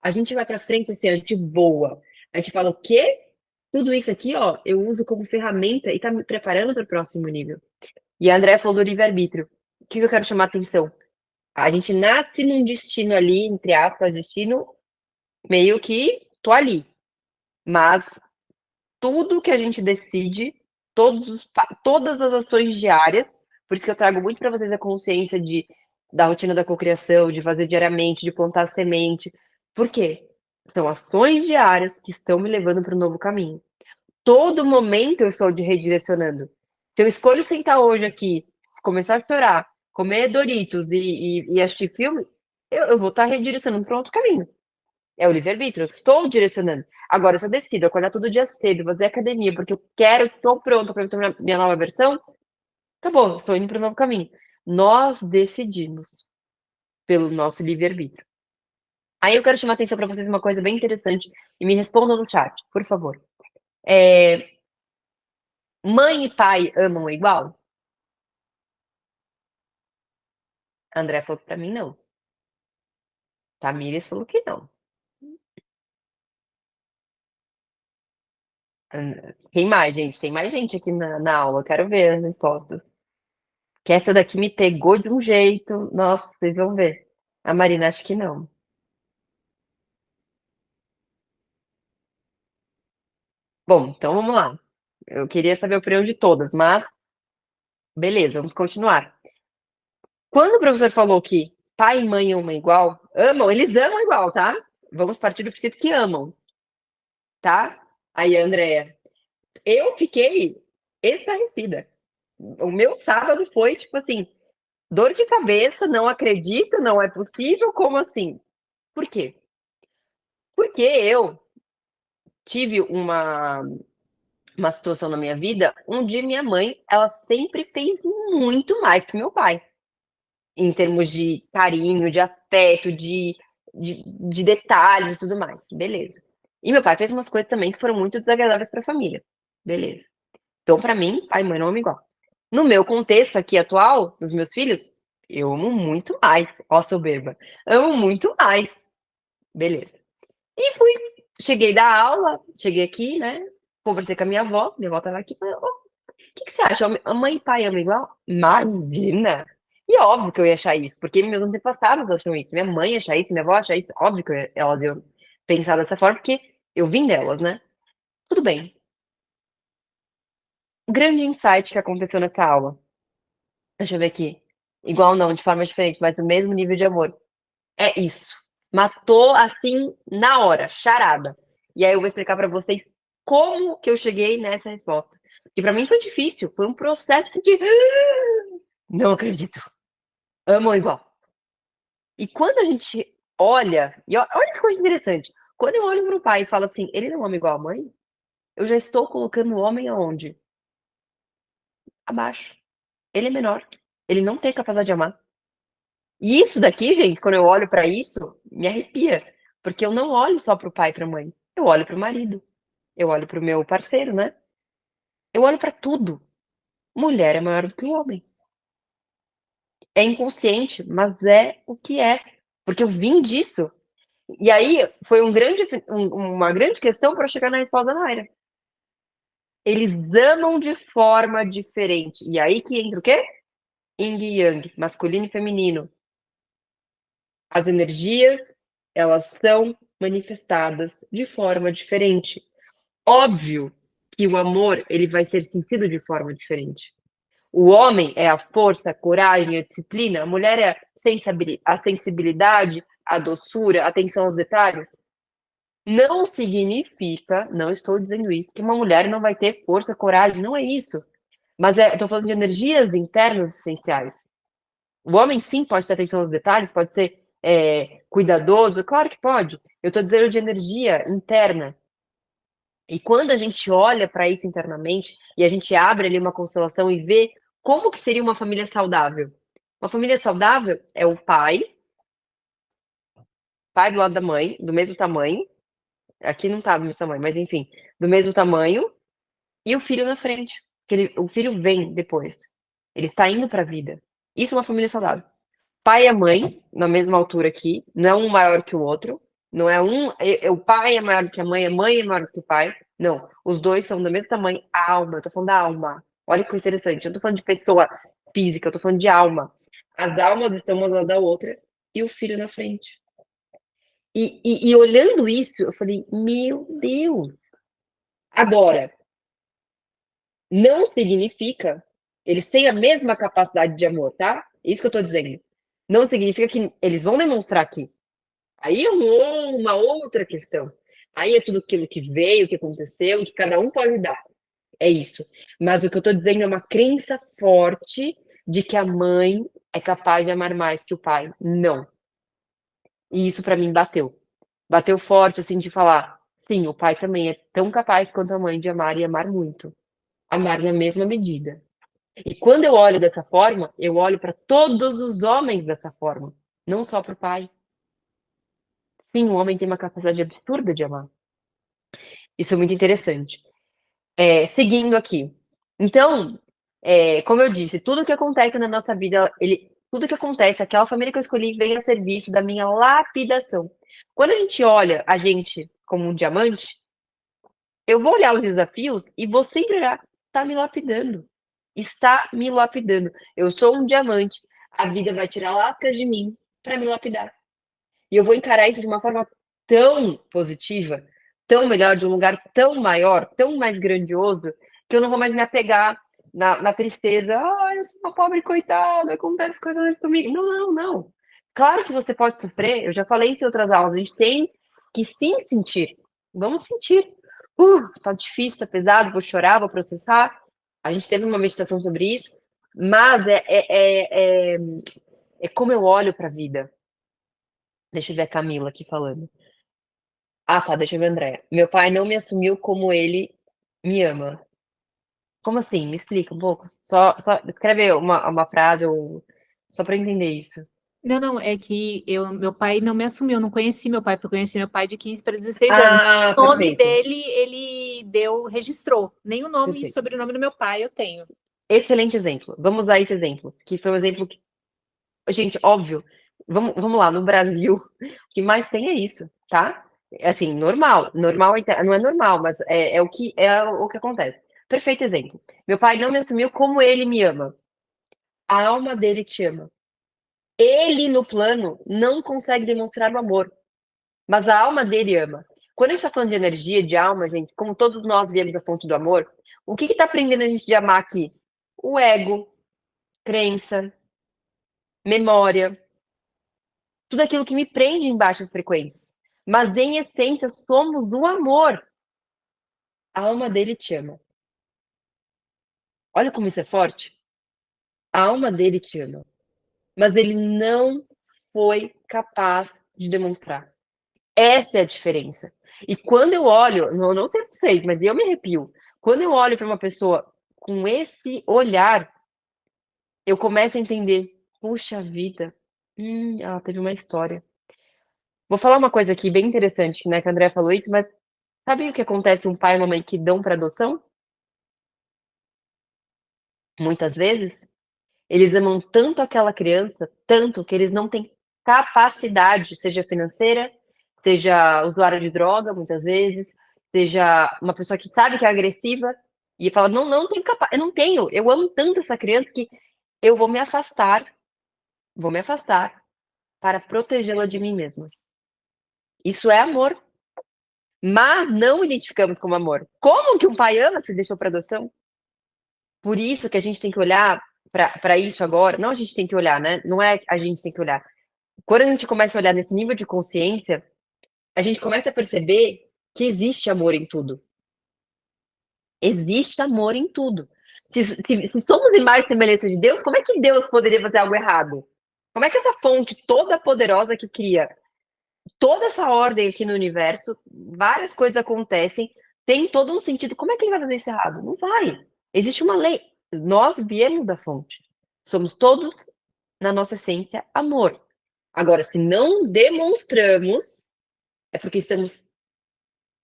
a gente vai para frente assim, a gente voa. A gente fala, o quê? Tudo isso aqui, ó, eu uso como ferramenta e tá me preparando para o próximo nível. E a Andrea falou do livre-arbítrio. O que eu quero chamar a atenção? A gente nasce num destino ali, entre aspas, destino meio que tô ali. Mas tudo que a gente decide, todas as ações diárias, por isso que eu trago muito para vocês a consciência da rotina da cocriação, de fazer diariamente, de plantar semente. Por quê? São ações diárias que estão me levando para um novo caminho. Todo momento eu estou redirecionando. Se eu escolho sentar hoje aqui, começar a chorar, comer Doritos e assistir filme, eu vou estar redirecionando para outro caminho. É o livre-arbítrio, eu estou direcionando. Agora, se eu decido acordar todo dia cedo, fazer academia, porque eu quero, estou pronta para minha nova versão, acabou, estou indo para um novo caminho. Nós decidimos pelo nosso livre-arbítrio. Aí eu quero chamar a atenção para vocês uma coisa bem interessante e me respondam no chat, por favor. Mãe e pai amam igual? A André falou que para mim não. Tamires falou que não. Quem mais, gente? Tem mais gente aqui na aula, eu quero ver as respostas. Que essa daqui me pegou de um jeito. Nossa, vocês vão ver. A Marina, acho que não. Bom, então vamos lá. Eu queria saber a opinião de todas, mas beleza, vamos continuar. Quando o professor falou que pai e mãe amam, eles amam igual, tá? Vamos partir do princípio que amam, tá? Aí, Andréia, eu fiquei estarrecida. O meu sábado foi tipo assim, dor de cabeça, não acredito, não é possível, como assim? Por quê? Porque eu tive uma situação na minha vida onde minha mãe, ela sempre fez muito mais que meu pai. em termos de carinho, de afeto, de detalhes e tudo mais, beleza. E meu pai fez umas coisas também que foram muito desagradáveis para a família, beleza. Então, para mim, pai e mãe não amam igual. No meu contexto aqui atual, dos meus filhos, eu amo muito mais. Ó, soberba. Amo muito mais. Beleza. E fui, cheguei da aula, cheguei aqui, né? Conversei com a minha avó tava aqui, falei, ô, o que, que você acha? A mãe e pai amam igual? Imagina! E óbvio que eu ia achar isso, porque meus antepassados acham isso. Minha mãe acha isso, minha avó acha isso. Óbvio que elas iam pensar dessa forma, porque eu vim delas, né? Tudo bem. O grande insight que aconteceu nessa aula. Deixa eu ver aqui. Igual não, de forma diferente, mas do mesmo nível de amor. É isso. Matou assim na hora, charada. E aí eu vou explicar pra vocês como que eu cheguei nessa resposta. E pra mim foi difícil, foi um processo de não acredito. Amam igual. E quando a gente olha, e olha que coisa interessante. Quando eu olho pro pai e falo assim, ele não ama igual a mãe, eu já estou colocando o homem aonde? Abaixo. Ele é menor. Ele não tem capacidade de amar. E isso daqui, gente, quando eu olho pra isso, me arrepia, porque eu não olho só para o pai e pra mãe, eu olho para o marido, eu olho para o meu parceiro, né, eu olho pra tudo. Mulher é maior do que o homem. É inconsciente, mas é o que é, porque eu vim disso. E aí foi uma grande questão para chegar na resposta da Naira. Eles amam de forma diferente. E aí que entra o quê? Yin e Yang, masculino e feminino. As energias, elas são manifestadas de forma diferente. Óbvio que o amor, ele vai ser sentido de forma diferente. O homem é a força, a coragem, a disciplina, a mulher é a sensibilidade, a doçura, a atenção aos detalhes. Não significa, não estou dizendo isso, que uma mulher não vai ter força, coragem, não é isso. Mas estou falando de energias internas essenciais. O homem sim pode ter atenção aos detalhes, pode ser cuidadoso, claro que pode. Eu estou dizendo de energia interna. E quando a gente olha para isso internamente e a gente abre ali uma constelação e vê como que seria uma família saudável. Uma família saudável é o pai do lado da mãe, do mesmo tamanho. Aqui não tá do mesmo tamanho, mas enfim, do mesmo tamanho, e o filho na frente. O filho vem depois. Ele está indo para a vida. Isso é uma família saudável. Pai e a mãe, na mesma altura aqui, não é um maior que o outro, não é o pai é maior do que a mãe é maior do que o pai, não, os dois são do mesmo tamanho, a alma, eu tô falando da alma, olha que coisa interessante, eu não tô falando de pessoa física, eu tô falando de alma, as almas estão uma do lado da outra, e o filho na frente. E olhando isso, eu falei, meu Deus, agora, não significa, eles têm a mesma capacidade de amor, tá? Isso que eu tô dizendo. Não significa que eles vão demonstrar aqui. Aí é uma outra questão. Aí é tudo aquilo que veio, que aconteceu, que cada um pode dar. É isso. Mas o que eu tô dizendo é uma crença forte de que a mãe é capaz de amar mais que o pai. Não. E isso pra mim bateu. Bateu forte, assim, de falar, sim, o pai também é tão capaz quanto a mãe de amar e amar muito. Amar na mesma medida. E quando eu olho dessa forma, eu olho para todos os homens dessa forma, não só para o pai. Sim, o homem tem uma capacidade absurda de amar. Isso é muito interessante. Seguindo aqui. Então, como eu disse, tudo que acontece na nossa vida, tudo que acontece, aquela família que eu escolhi vem a serviço da minha lapidação. Quando a gente olha a gente como um diamante, eu vou olhar os desafios e vou sempre olhar, tá me lapidando. Está me lapidando. Eu sou um diamante. A vida vai tirar lascas de mim para me lapidar. E eu vou encarar isso de uma forma tão positiva, tão melhor, de um lugar tão maior, tão mais grandioso, que eu não vou mais me apegar na tristeza. Ah, eu sou uma pobre coitada, acontece coisas comigo. Não, não, não. Claro que você pode sofrer, eu já falei isso em outras aulas, a gente tem que sim sentir. Vamos sentir. Tá difícil, tá pesado, vou chorar, vou processar. A gente teve uma meditação sobre isso, mas é como eu olho para a vida. Deixa eu ver a Camila aqui falando. Ah, tá, deixa eu ver a Andréia. Meu pai não me assumiu como ele me ama. Como assim? Me explica um pouco. Só escreve uma frase ou. Só pra entender isso. Não, é que meu pai não me assumiu, eu não conheci meu pai, porque eu conheci meu pai de 15 para 16 anos. Ah, O nome perfeito. dele, ele registrou. Nem o nome e Perfeito. sobrenome do meu pai eu tenho. Excelente exemplo. Vamos usar esse exemplo, que foi um exemplo que, gente, óbvio. Vamos lá, no Brasil, o que mais tem é isso, tá? É assim, normal. Normal não é normal, mas é o que acontece. Perfeito exemplo. Meu pai não me assumiu como ele me ama. A alma dele te ama. Ele, no plano, não consegue demonstrar o amor, mas a alma dele ama. Quando a gente está falando de energia, de alma, gente, como todos nós viemos da fonte do amor, o que está prendendo a gente de amar aqui? O ego, crença, memória, tudo aquilo que me prende em baixas frequências. Mas em essência, somos o amor. A alma dele te ama. Olha como isso é forte. A alma dele te ama. Mas ele não foi capaz de demonstrar. Essa é a diferença. E quando eu olho, não sei vocês, mas eu me arrepio. Quando eu olho para uma pessoa com esse olhar, eu começo a entender, puxa vida, ela teve uma história. Vou falar uma coisa aqui bem interessante, né, que a Andrea falou isso, mas sabe o que acontece um pai e uma mãe que dão para adoção? Muitas vezes, eles amam tanto aquela criança, tanto que eles não têm capacidade, seja financeira, seja usuário de droga, muitas vezes, seja uma pessoa que sabe que é agressiva e fala: não, não tenho eu não tenho, eu amo tanto essa criança que eu vou me afastar para protegê-la de mim mesma. Isso é amor, mas não identificamos como amor. Como que um pai ama se deixou para adoção? Por isso que a gente tem que olhar para isso agora. Não, a gente tem que olhar, né? Não é a gente tem que olhar. Quando a gente começa a olhar nesse nível de consciência, a gente começa a perceber que existe amor em tudo. Existe amor em tudo. Se somos imagem e semelhança de Deus, como é que Deus poderia fazer algo errado? Como é que essa fonte toda poderosa que cria toda essa ordem aqui no universo, várias coisas acontecem, tem todo um sentido. Como é que ele vai fazer isso errado? Não vai. Existe uma lei. Nós viemos da fonte. Somos todos, na nossa essência, amor. Agora, se não demonstramos, é porque estamos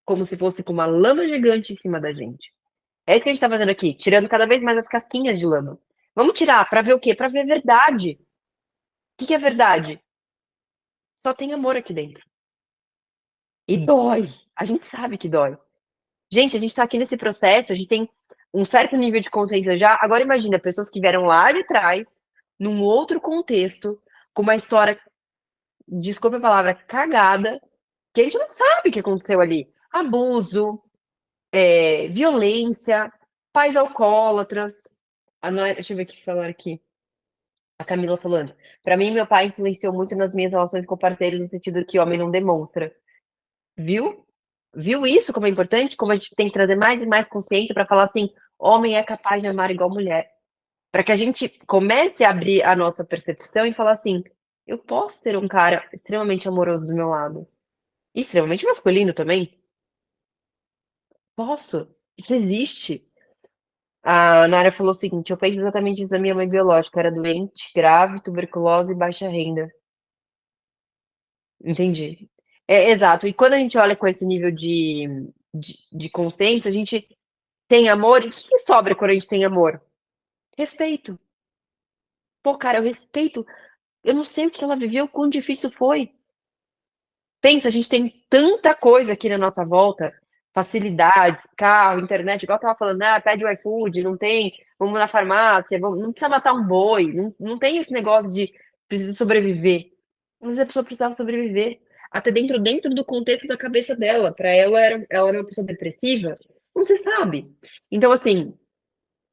como se fosse com uma lama gigante em cima da gente. É isso que a gente tá fazendo aqui, tirando cada vez mais as casquinhas de lama. Vamos tirar para ver o quê? Para ver a verdade. O que que é verdade? Só tem amor aqui dentro. E dói. A gente sabe que dói. Gente, a gente tá aqui nesse processo, a gente tem um certo nível de consciência já. Agora imagina, pessoas que vieram lá de trás, num outro contexto, com uma história, desculpa a palavra, cagada, que a gente não sabe o que aconteceu ali. Abuso, violência, pais alcoólatras. Deixa eu ver o que falaram aqui. A Camila falando. Para mim, meu pai influenciou muito nas minhas relações com parceiros, no sentido que homem não demonstra. Viu? Viu isso como é importante? Como a gente tem que trazer mais e mais consciência para falar assim: homem é capaz de amar igual mulher. Para que a gente comece a abrir a nossa percepção e falar assim: eu posso ser um cara extremamente amoroso do meu lado. E extremamente masculino também. Posso. Isso existe. A Nara falou o seguinte: eu penso exatamente isso da minha mãe biológica. Era doente, grave, tuberculose e baixa renda. Entendi. É, exato. E quando a gente olha com esse nível de consciência, a gente tem amor. E o que sobra quando a gente tem amor? Respeito. Pô, cara, eu respeito. Eu não sei o que ela viveu, quão difícil foi. Pensa, a gente tem tanta coisa aqui na nossa volta, facilidades, carro, internet, igual eu estava falando, pede o iFood, não tem, vamos na farmácia, não precisa matar um boi, não tem esse negócio de precisa sobreviver. Mas a pessoa precisava sobreviver, até dentro do contexto da cabeça dela. Para ela era uma pessoa depressiva, não se sabe. Então, assim,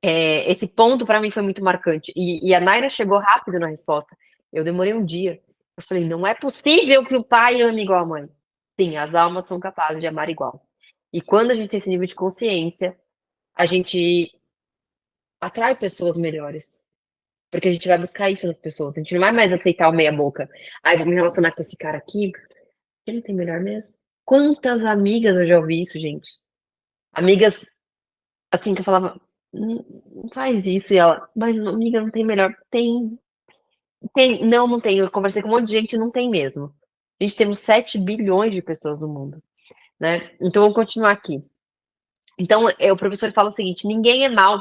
esse ponto para mim foi muito marcante. E a Naira chegou rápido na resposta. Eu demorei um dia. Eu falei, não é possível que o pai ame igual a mãe. Sim, as almas são capazes de amar igual. E quando a gente tem esse nível de consciência, a gente atrai pessoas melhores. Porque a gente vai buscar isso nas pessoas. A gente não vai mais aceitar o meia boca. Ai, vou me relacionar com esse cara aqui. Ele tem melhor mesmo. Quantas amigas eu já ouvi isso, gente? Amigas, assim, que eu falava, não faz isso. E ela, mas amiga, não tem melhor. Tem. Tem, não, não tem. Eu conversei com um monte de gente, não tem mesmo. A gente temos 7 bilhões de pessoas no mundo, né? Então vamos continuar aqui. Então, o professor fala o seguinte: ninguém é mal.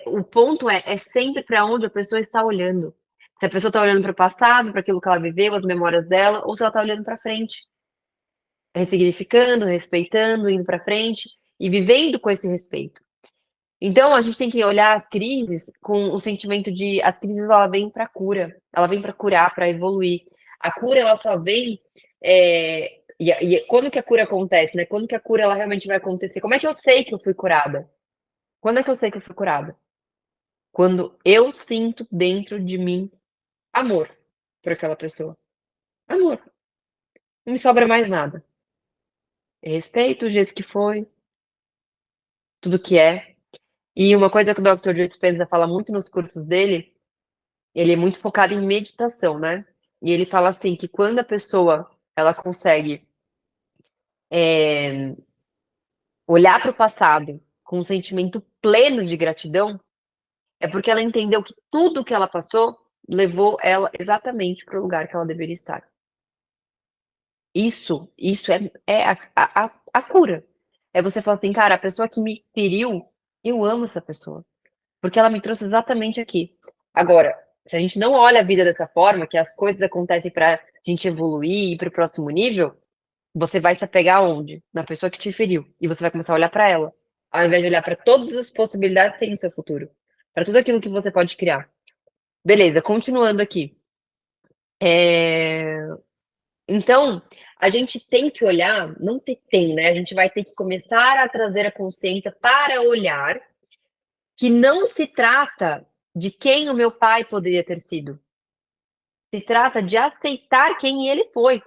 O ponto é sempre para onde a pessoa está olhando. Se a pessoa está olhando para o passado, para aquilo que ela viveu, as memórias dela, ou se ela está olhando para frente, ressignificando, respeitando, indo para frente e vivendo com esse respeito. Então, a gente tem que olhar as crises com o sentimento de as crises ela vem para cura, ela vem para curar, para evoluir. A cura ela só vem e quando que a cura acontece, né? Quando que a cura ela realmente vai acontecer? Como é que eu sei que eu fui curada? Quando é que eu sei que eu fui curada? Quando eu sinto dentro de mim amor por aquela pessoa. Amor. Não me sobra mais nada. Respeito o jeito que foi, tudo que é. E uma coisa que o Dr. Joe Dispenza fala muito nos cursos dele, ele é muito focado em meditação, né? E ele fala assim que quando a pessoa ela consegue olhar para o passado com um sentimento pleno de gratidão, é porque ela entendeu que tudo que ela passou levou ela exatamente para o lugar que ela deveria estar. Isso é a cura. É você falar assim: "Cara, a pessoa que me feriu, eu amo essa pessoa, porque ela me trouxe exatamente aqui". Agora, se a gente não olha a vida dessa forma, que as coisas acontecem pra gente evoluir e ir para o próximo nível, você vai se apegar aonde? Na pessoa que te feriu, e você vai começar a olhar pra ela, ao invés de olhar pra todas as possibilidades que tem no seu futuro, pra tudo aquilo que você pode criar. Beleza, continuando aqui. Eh Então, a gente tem que olhar, não tem, né, a gente vai ter que começar a trazer a consciência para olhar que não se trata de quem o meu pai poderia ter sido, se trata de aceitar quem ele foi,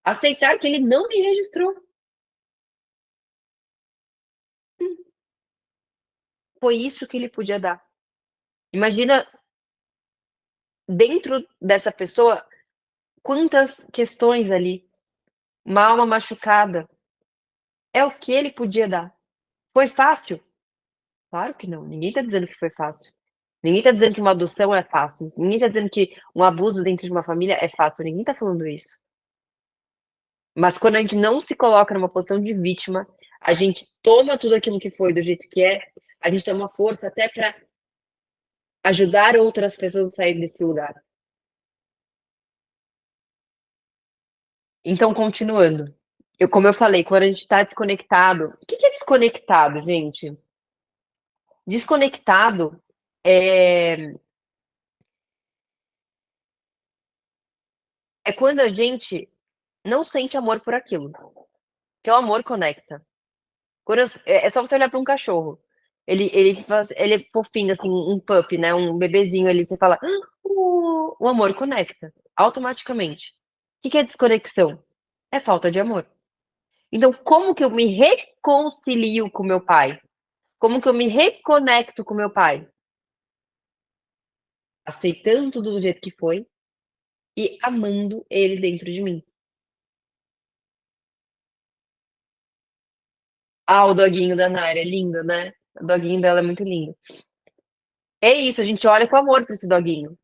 aceitar que ele não me registrou. Foi isso que ele podia dar. Imagina dentro dessa pessoa quantas questões ali, uma alma machucada, é o que ele podia dar. Foi fácil? Claro que não, ninguém está dizendo que foi fácil. Ninguém está dizendo que uma adoção é fácil, ninguém está dizendo que um abuso dentro de uma família é fácil, ninguém está falando isso. Mas quando a gente não se coloca numa posição de vítima, a gente toma tudo aquilo que foi do jeito que é, a gente toma força até para ajudar outras pessoas a sair desse lugar. Então, continuando, como eu falei, quando a gente está desconectado, o que é desconectado, gente? Desconectado é quando a gente não sente amor por aquilo, porque o amor conecta. Quando é só você olhar para um cachorro, ele é fofinho, assim, um pup, né, um bebezinho ali, você fala: "Ah, o amor conecta, automaticamente". O que é desconexão? É falta de amor. Então como que eu me reconcilio com meu pai? Como que eu me reconecto com meu pai? Aceitando tudo do jeito que foi e amando ele dentro de mim. Ah, o doguinho da Nara é lindo, né? O doguinho dela é muito lindo. É isso, a gente olha com amor para esse doguinho.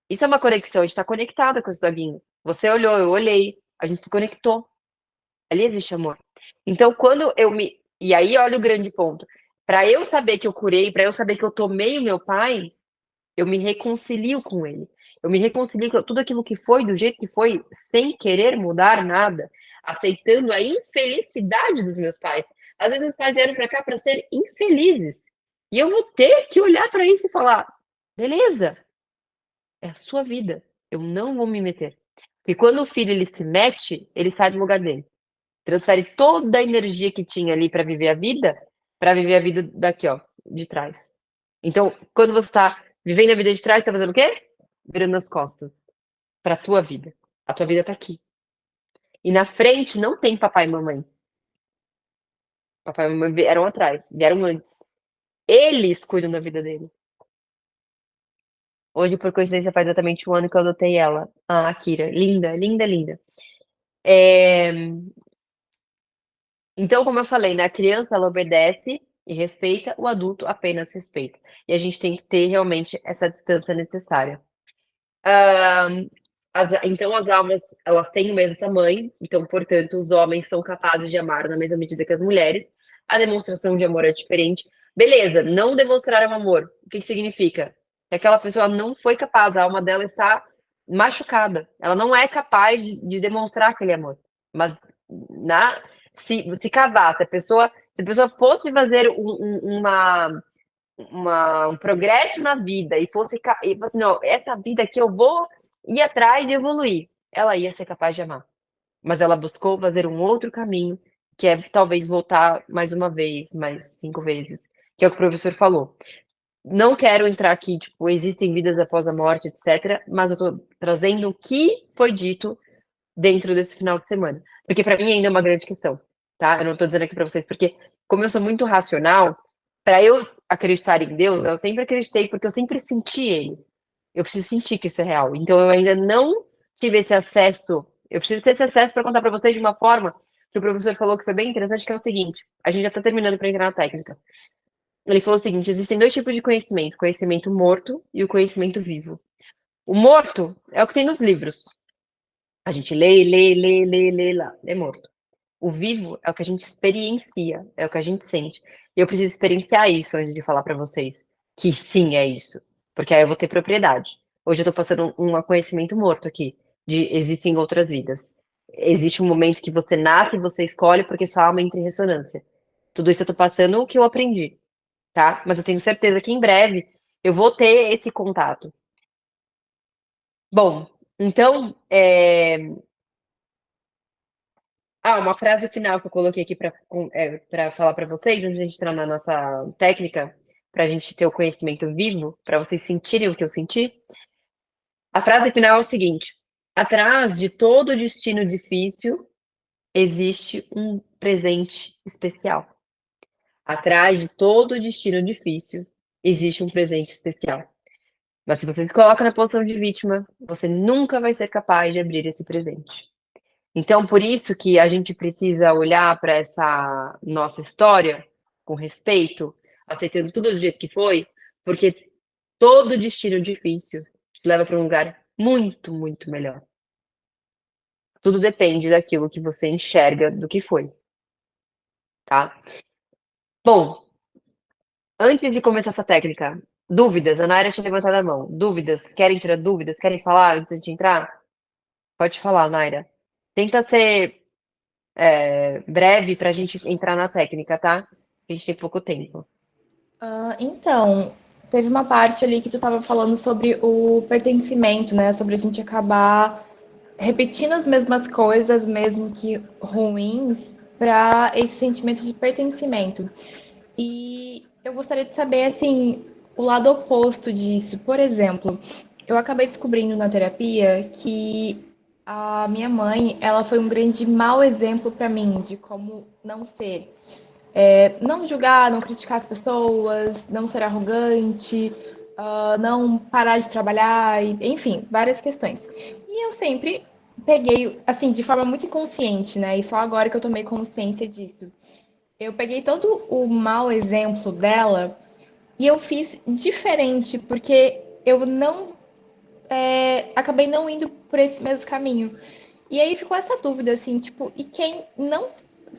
Isso é uma conexão, a gente tá conectada com esse doguinho. Você olhou, eu olhei, a gente se conectou. Ali existe amor. Então quando eu me e aí olha o grande ponto, pra eu saber que eu curei, pra eu saber que eu tomei o meu pai, eu me reconcilio com ele. Eu me reconcilio com tudo aquilo que foi, do jeito que foi, sem querer mudar nada, aceitando a infelicidade dos meus pais. Às vezes meus pais vieram pra cá pra ser infelizes, e eu vou ter que olhar pra isso e falar: "Beleza, é a sua vida, eu não vou me meter". Porque quando o filho ele se mete, ele sai do lugar dele. Transfere toda a energia que tinha ali para viver a vida daqui, ó, de trás. Então, quando você tá vivendo a vida de trás, tá fazendo o quê? Virando as costas pra tua vida. A tua vida tá aqui. E na frente não tem papai e mamãe. Papai e mamãe vieram atrás, vieram antes. Eles cuidam da vida dele. Hoje, por coincidência, faz exatamente 1 ano que eu adotei ela, a Akira. Linda, linda, linda. Eh Então, como eu falei, né, a criança ela obedece e respeita, o adulto apenas respeita. E a gente tem que ter realmente essa distância necessária. Então as almas, elas têm o mesmo tamanho, então, portanto, os homens são capazes de amar na mesma medida que as mulheres. A demonstração de amor é diferente. Beleza, não demonstrar um amor. O que que significa? Que aquela pessoa não foi capaz, a alma dela está machucada. Ela não é capaz de demonstrar aquele amor. Mas na, se casar, se a pessoa fosse fazer um progresso na vida e fosse assim, não, essa vida aqui eu vou ir atrás de evoluir, ela ia ser capaz de amar. Mas ela buscou fazer um outro caminho, que é talvez voltar mais uma vez, mais 5 vezes, que é o que o professor falou. Não quero entrar aqui, tipo, existem vidas após a morte, etc, mas eu tô trazendo o que foi dito dentro desse final de semana, porque para mim ainda é uma grande questão, tá? Eu não tô dizendo aqui para vocês, porque como eu sou muito racional, para eu acreditar em Deus, eu sempre acreditei, porque eu sempre senti ele. Eu preciso sentir que isso é real. Então eu ainda não tive esse acesso. Eu preciso ter esse acesso para contar para vocês de uma forma que o professor falou que foi bem interessante, que é o seguinte: a gente já está terminando para entrar na técnica. Ele falou o seguinte: existem dois tipos de conhecimento, o conhecimento morto e o conhecimento vivo. O morto é o que tem nos livros. A gente lê lá, é morto. O vivo é o que a gente experiencia, é o que a gente sente. E eu preciso experienciar isso antes de falar para vocês que sim, é isso. Porque aí eu vou ter propriedade. Hoje eu tô passando um conhecimento morto aqui, de existem outras vidas. Existe um momento que você nasce e você escolhe porque sua alma entra em ressonância. Tudo isso eu tô passando o que eu aprendi, tá? Mas eu tenho certeza que em breve eu vou ter esse contato. Bom, então, uma frase final que eu coloquei aqui para falar para vocês, antes de a gente entrar na nossa técnica, para a gente ter o conhecimento vivo, para vocês sentirem o que eu senti. A frase final é o seguinte: atrás de todo destino difícil existe um presente especial. Atrás de todo destino difícil existe um presente especial. Mas se você se coloca na posição de vítima, você nunca vai ser capaz de abrir esse presente. Então, por isso que a gente precisa olhar para essa nossa história com respeito, aceitando tudo do jeito que foi, porque todo destino difícil te leva para um lugar muito, muito melhor. Tudo depende daquilo que você enxerga do que foi, tá? Bom, antes de começar essa técnica, dúvidas? A Naira tinha levantado a mão. Dúvidas? Querem tirar dúvidas? Querem falar antes de entrar? Pode falar, Naira. Tenta ser breve para a gente entrar na técnica, tá? A gente tem pouco tempo. Então, teve uma parte ali que tu estava falando sobre o pertencimento, né? Sobre a gente acabar repetindo as mesmas coisas, mesmo que ruins, para esse sentimento de pertencimento. E eu gostaria de saber, assim, o lado oposto disso. Por exemplo, eu acabei descobrindo na terapia que a minha mãe, ela foi um grande mau exemplo para mim de como não ser. Não julgar, não criticar as pessoas, não ser arrogante, não parar de trabalhar, enfim, várias questões. E eu sempre peguei, assim, de forma muito inconsciente, né? E só agora que eu tomei consciência disso. Eu peguei todo o mau exemplo dela e eu fiz diferente, porque eu não acabei não indo por esse mesmo caminho. E aí ficou essa dúvida, assim, tipo, e quem não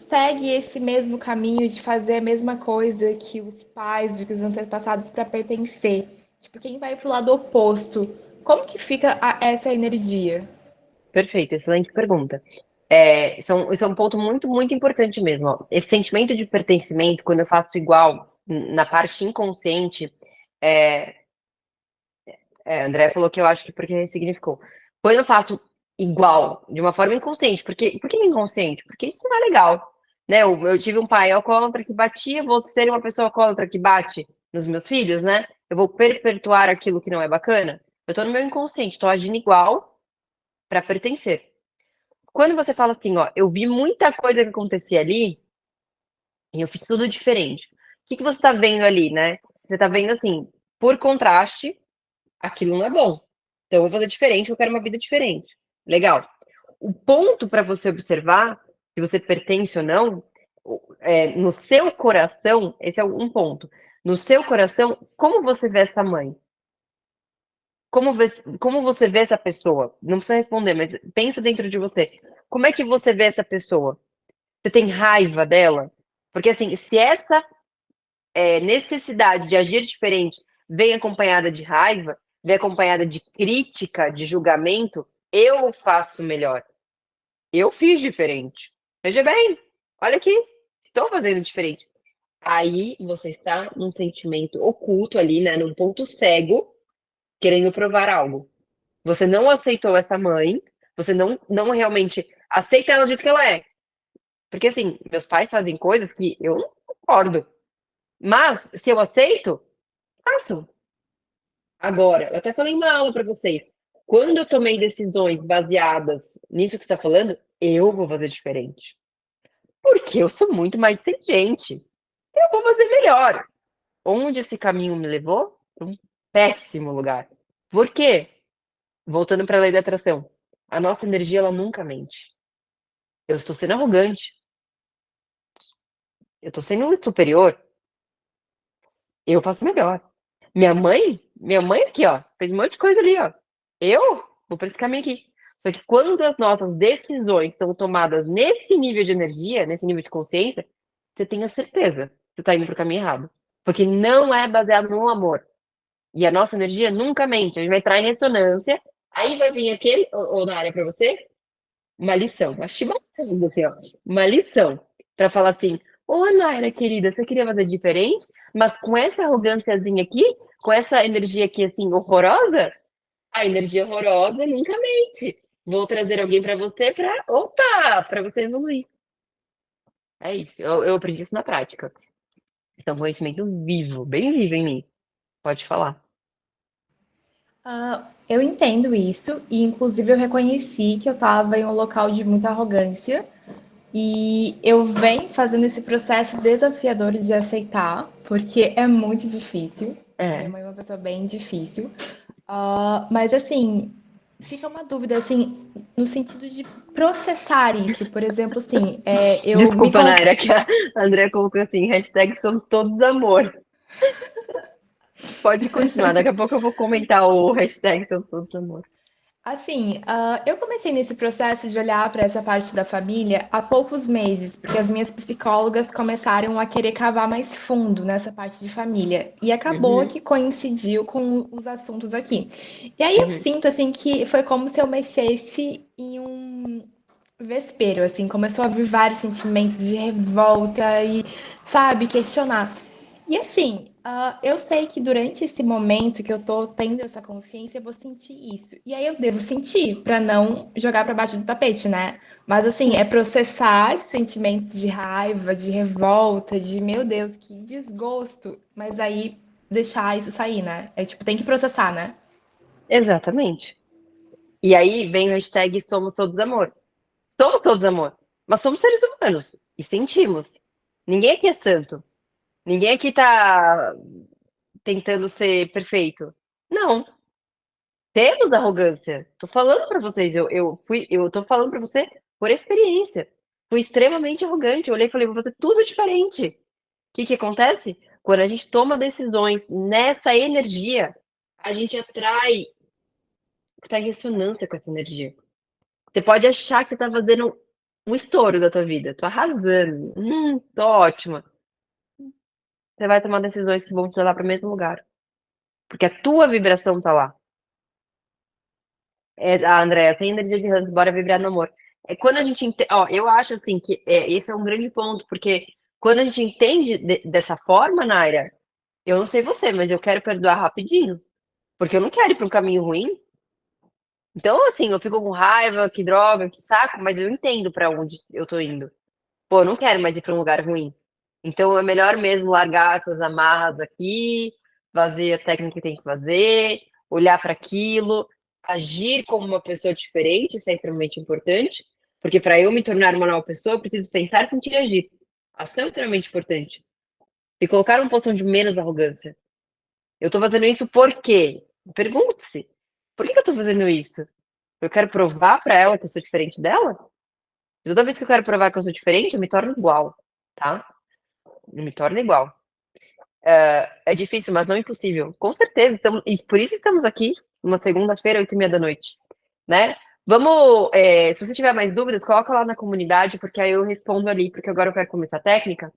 segue esse mesmo caminho de fazer a mesma coisa que os pais, que os antepassados para pertencer? Tipo, quem vai pro lado oposto? Como que fica essa energia? Perfeito, excelente pergunta. Isso é um ponto muito, muito importante mesmo. Ó. Esse sentimento de pertencimento, quando eu faço igual na parte inconsciente, é, André falou que eu acho que porque ressignificou. Quando eu faço igual, de uma forma inconsciente, por que inconsciente? Porque isso não é legal. Né? Eu tive um pai alcoólatra que batia, vou ser uma pessoa alcoólatra que bate nos meus filhos, né? Eu vou perpetuar aquilo que não é bacana. Eu tô no meu inconsciente, tô agindo igual para pertencer. Quando você fala assim, ó, eu vi muita coisa que acontecia ali e eu fiz tudo diferente. O que que você tá vendo ali, né? Você tá vendo assim, por contraste, aquilo não é bom. Então eu vou fazer diferente, eu quero uma vida diferente. Legal. O ponto para você observar se você pertence ou não, no seu coração, esse é um ponto. No seu coração, como você vê essa mãe? Como você vê essa pessoa? Não precisa responder, mas pensa dentro de você. Como é que você vê essa pessoa? Você tem raiva dela? Porque assim, se essa necessidade de agir diferente vem acompanhada de raiva, vem acompanhada de crítica, de julgamento, eu faço melhor. Eu fiz diferente. Veja bem, olha aqui, estou fazendo diferente. Aí você está num sentimento oculto ali, né, num ponto cego, querendo provar algo. Você não aceitou essa mãe, você não realmente aceita ela do jeito que ela é. Porque assim, meus pais fazem coisas que eu não concordo. Mas, se eu aceito, façam. Agora, eu até falei uma aula para vocês. Quando eu tomei decisões baseadas nisso que você está falando, eu vou fazer diferente. Porque eu sou muito mais inteligente. Eu vou fazer melhor. Onde esse caminho me levou? Para um péssimo lugar. Por quê? Voltando para a lei da atração. A nossa energia, ela nunca mente. Eu estou sendo arrogante. Eu estou sendo superior. Eu faço melhor. Minha mãe aqui, ó, fez um monte de coisa ali, ó. Eu vou para esse caminho aqui. Só que quando as nossas decisões são tomadas nesse nível de energia, nesse nível de consciência, você tenha certeza que você está indo para o caminho errado. Porque não é baseado no amor. E a nossa energia nunca mente. A gente vai entrar em ressonância, aí vai vir aquele, ou na área para você, uma lição, uma chibatada, assim, ó. Uma lição. Para falar assim, ô Naira, querida, você queria fazer diferente, mas com essa arrogânciazinha aqui, com essa energia aqui, assim, horrorosa, a energia horrorosa nunca mente. Vou trazer alguém para você para você evoluir. É isso. Eu aprendi isso na prática. Isso é um conhecimento vivo, bem vivo em mim. Pode falar. Eu entendo isso, e inclusive eu reconheci que eu estava em um local de muita arrogância, e eu venho fazendo esse processo desafiador de aceitar, porque é muito difícil. Minha É. mãe é uma pessoa bem difícil. Mas assim, fica uma dúvida assim, no sentido de processar isso. Por exemplo, assim, eu me Desculpa, Naira, que a Andrea colocou assim, hashtag somos todos amor. Pode continuar, daqui a pouco eu vou comentar o hashtag somos todos amor. Assim, eu comecei nesse processo de olhar para essa parte da família há poucos meses, porque as minhas psicólogas começaram a querer cavar mais fundo nessa parte de família. E acabou Uhum, que coincidiu com os assuntos aqui. E aí eu uhum. sinto assim que foi como se eu mexesse em um vespeiro, assim, começou a vir vários sentimentos de revolta e, sabe, questionar. E assim, eu sei que durante esse momento que eu tô tendo essa consciência, eu vou sentir isso. E aí eu devo sentir para não jogar para baixo do tapete, né? Mas assim, é processar esses sentimentos de raiva, de revolta, de meu Deus, que desgosto, mas aí deixar isso sair, né? É tipo, tem que processar, né? Exatamente. E aí vem o hashtag somos todos amor. Somos todos amor, mas somos seres humanos e sentimos. Ninguém aqui é santo. Ninguém aqui tá tentando ser perfeito. Não, temos arrogância. Tô falando pra vocês, eu tô falando pra você por experiência. Fui extremamente arrogante. Eu olhei e falei, vou fazer tudo diferente. O que que acontece? Quando a gente toma decisões nessa energia, a gente atrai o que tá em ressonância com essa energia. Você pode achar que você tá fazendo um estouro da tua vida. Tô arrasando. Tô ótima. Você vai tomar decisões que vão te levar para o mesmo lugar. Porque a tua vibração tá lá. Andréia, sem energia de ranço, bora vibrar no amor. É quando a gente ó, eu acho assim que esse é um grande ponto, porque quando a gente entende dessa forma, Naira, eu não sei você, mas eu quero perdoar rapidinho. Porque eu não quero ir para um caminho ruim. Então, assim, eu fico com raiva, que droga, que saco, mas eu entendo para onde eu tô indo. Pô, eu não quero mais ir para um lugar ruim. Então é melhor mesmo largar essas amarras aqui, fazer a técnica que tem que fazer, olhar para aquilo, agir como uma pessoa diferente, isso é extremamente importante, porque para eu me tornar uma nova pessoa, eu preciso pensar, sentir e agir. Ação é extremamente importante. Se colocar uma posição de menos arrogância. Eu tô fazendo isso por quê? Pergunte-se. Por que eu tô fazendo isso? Eu quero provar para ela que eu sou diferente dela? Toda vez que eu quero provar que eu sou diferente, eu me torno igual. tá? Não me torna igual. É difícil, mas não impossível. Com certeza, e por isso estamos aqui, uma segunda-feira, 8h30 da noite, né? Vamos, se você tiver mais dúvidas, coloca lá na comunidade, porque aí eu respondo ali, porque agora eu quero começar a técnica.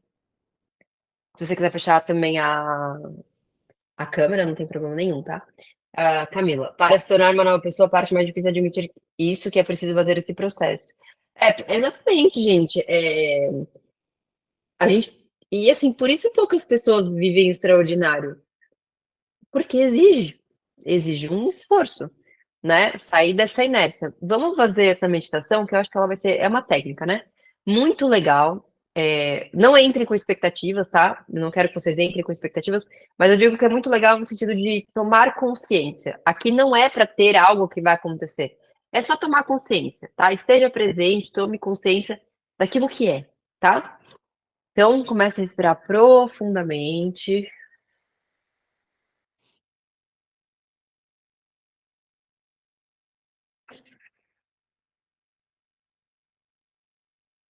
Se você quiser fechar também a câmera, não tem problema nenhum, tá? Camila, para se tornar uma nova pessoa, a parte mais difícil é admitir isso, que é preciso fazer esse processo. Exatamente, gente. A gente, e assim, por isso poucas pessoas vivem o extraordinário, porque exige um esforço, né? Sair dessa inércia. Vamos fazer essa meditação, que eu acho que ela vai ser, é uma técnica, né? Muito legal. Não entrem com expectativas, tá? Não quero que vocês entrem com expectativas, mas eu digo que é muito legal no sentido de tomar consciência. Aqui não é para ter algo que vai acontecer, é só tomar consciência, tá? Esteja presente, tome consciência daquilo que é, tá? Então, comece a respirar profundamente.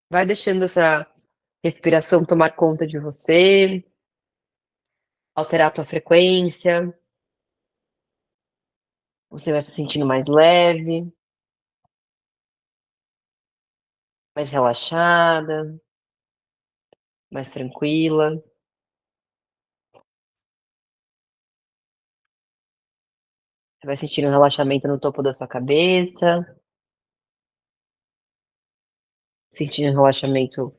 Vai deixando essa respiração tomar conta de você, alterar a tua frequência. Você vai se sentindo mais leve, mais relaxada, mais tranquila. Você vai sentindo um relaxamento no topo da sua cabeça, sentindo um relaxamento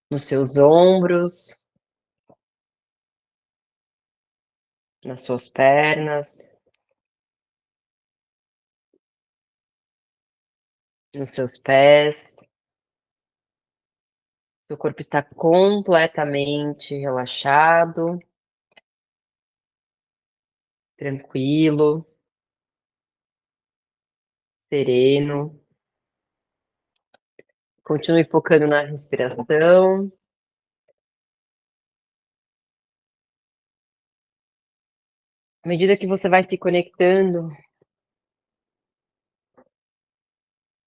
nos seus ombros, nas suas pernas, nos seus pés. Seu corpo está completamente relaxado, tranquilo, sereno. Continue focando na respiração. À medida que você vai se conectando,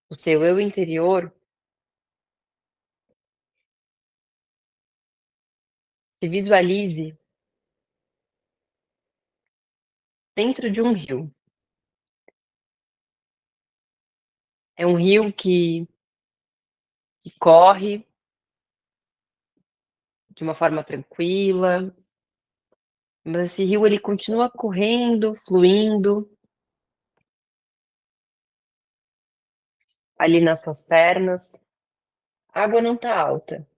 o seu eu interior, se visualize dentro de um rio. É um rio que corre de uma forma tranquila, mas esse rio ele continua correndo, fluindo ali nas suas pernas. A água não está alta.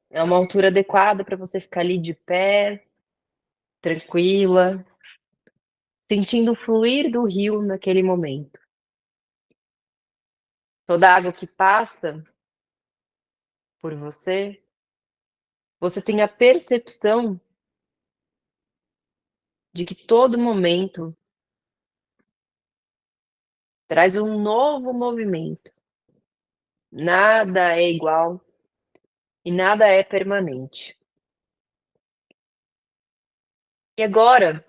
É uma altura adequada para você ficar ali de pé, tranquila, sentindo o fluir do rio naquele momento. Toda a água que passa por você, você tem a percepção de que todo momento traz um novo movimento. Nada é igual e nada é permanente. E agora,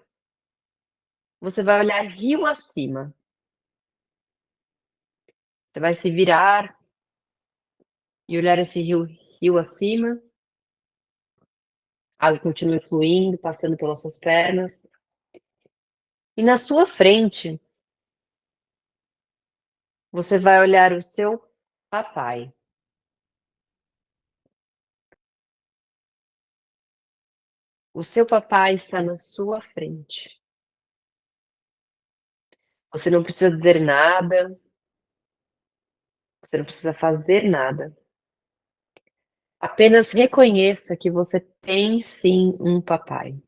você vai olhar rio acima. Você vai se virar e olhar esse rio acima. A água continua fluindo, passando pelas suas pernas. E na sua frente, você vai olhar o seu papai. O seu papai está na sua frente. Você não precisa dizer nada, você não precisa fazer nada. Apenas reconheça que você tem sim um papai.